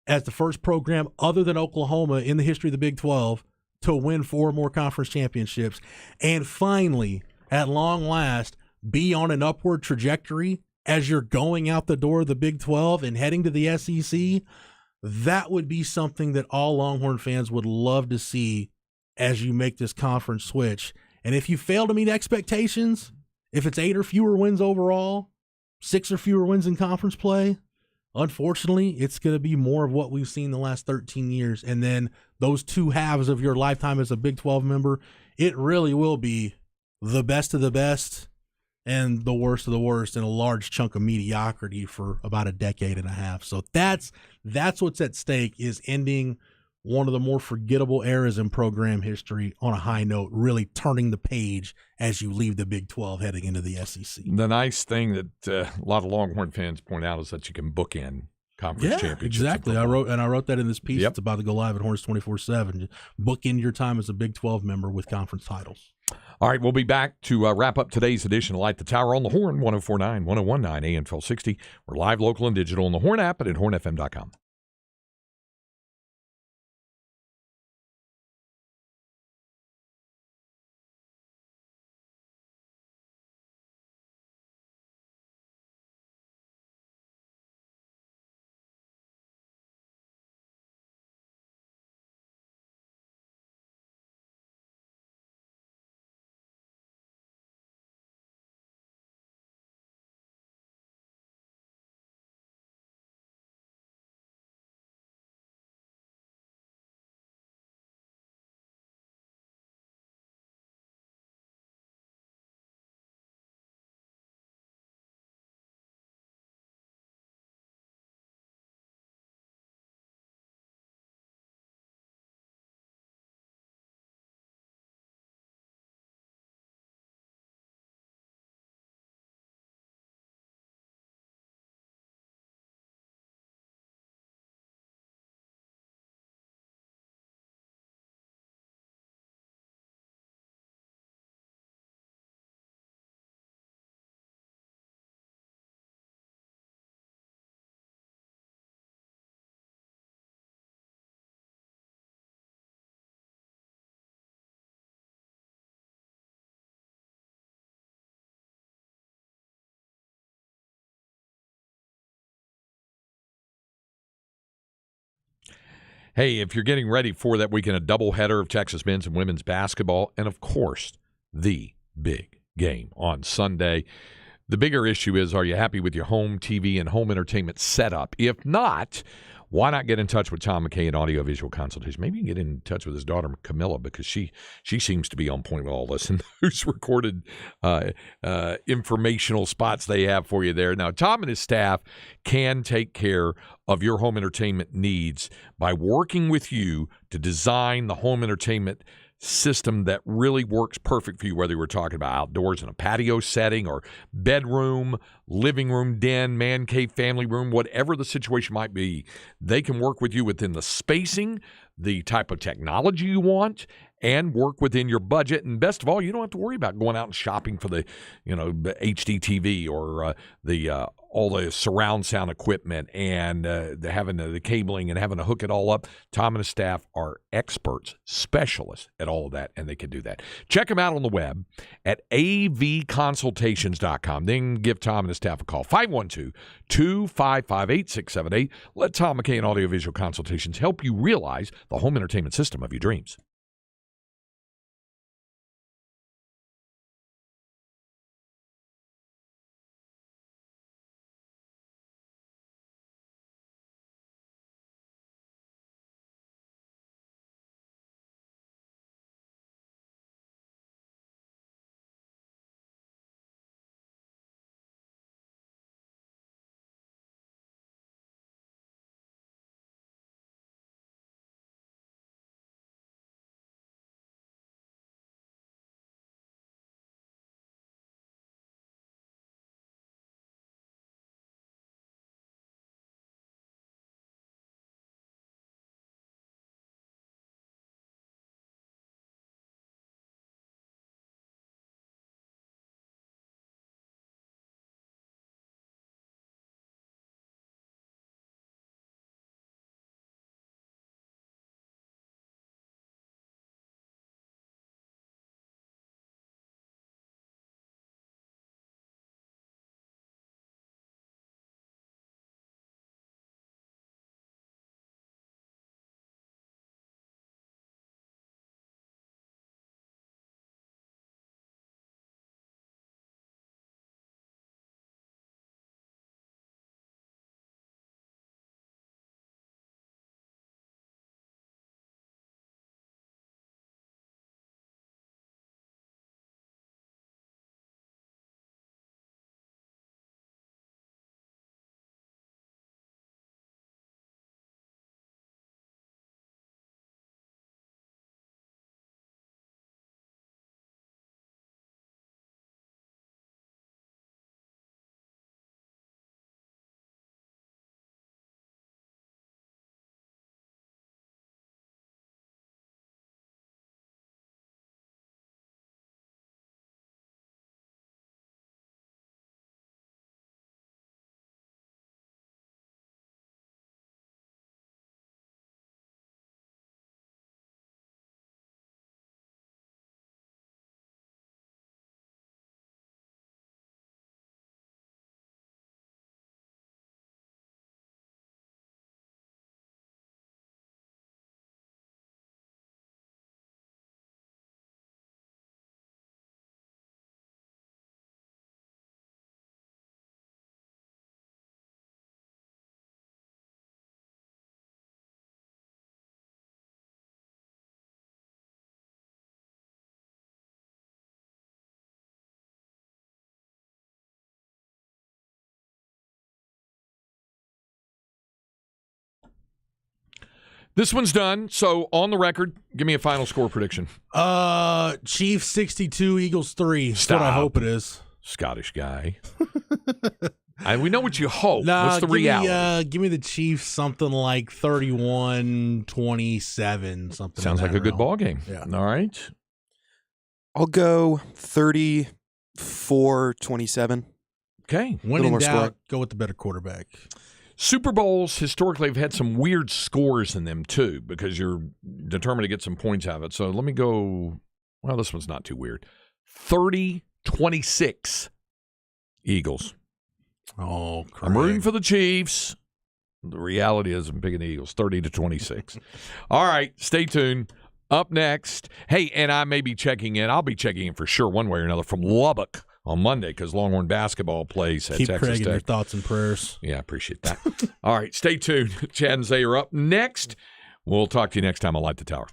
as the first program other than Oklahoma in the history of the Big 12 to win 4 more conference championships, and finally, at long last, be on an upward trajectory as you're going out the door of the Big 12 and heading to the SEC, that would be something that all Longhorn fans would love to see as you make this conference switch. And if you fail to meet expectations, if it's 8 or fewer wins overall, 6 or fewer wins in conference play, unfortunately, it's going to be more of what we've seen the last 13 years. And then those 2 halves of your lifetime as a Big 12 member, it really will be the best of the best and the worst of the worst, and a large chunk of mediocrity for about a decade and a half. So that's what's at stake, is ending one of the more forgettable eras in program history on a high note, really turning the page as you leave the Big 12 heading into the SEC. The nice thing that a lot of Longhorn fans point out is that you can bookend conference championships. Exactly. I wrote that in this piece. Yep. It's about to go live at Horns 24/7. Bookend your time as a Big 12 member with conference titles. All right, we'll be back to wrap up today's edition of Light the Tower on the Horn, 104.9, 101.9 AM 1260. We're live, local, and digital on the Horn app and at hornfm.com. Hey, if you're getting ready for that weekend, a doubleheader of Texas men's and women's basketball, and of course, the big game on Sunday, The bigger issue is, are you happy with your home TV and home entertainment setup? If not, why not get in touch with Tom McKay at Audiovisual Consultation? Maybe you can get in touch with his daughter, Camilla, because she seems to be on point with all this. And who's recorded informational spots they have for you there. Now, Tom and his staff can take care of your home entertainment needs by working with you to design the home entertainment system that really works perfect for you, whether we're talking about outdoors in a patio setting or bedroom, living room, den, man cave, family room, whatever the situation might be. They can work with you within the spacing, the type of technology you want, and work within your budget. And best of all, you don't have to worry about going out and shopping for the HD TV or all the surround sound equipment and having the cabling and having to hook it all up. Tom and his staff are experts, specialists at all of that, and they can do that. Check them out on the web at avconsultations.com. Then give Tom and his staff a call, 512-255-8678. Let Tom McKay and Audiovisual Consultations help you realize the home entertainment system of your dreams. This one's done. So on the record, give me a final score prediction. Chiefs 62, Eagles 3. That's Stop. what I hope it is. Scottish guy. We know what you hope. What's the reality? Give me the Chiefs something like 31-27, something. Sounds like a good ball game. Yeah. All right. I'll go 34-27. Okay. When in doubt, go with the better quarterback. Super Bowls historically have had some weird scores in them too, because you're determined to get some points out of it. So let me go. Well, this one's not too weird. 30-26 Eagles. Oh, correct. I'm rooting for the Chiefs. The reality is I'm picking the Eagles, 30-26. All right, stay tuned. Up next, hey, and I may be checking in. I'll be checking in for sure one way or another from Lubbock, on Monday because Longhorn basketball plays at Keep Texas Craig in your Tech. thoughts and prayers. Yeah, I appreciate that. All right, stay tuned. Chad and Zay are up next. We'll talk to you next time on Light the Tower.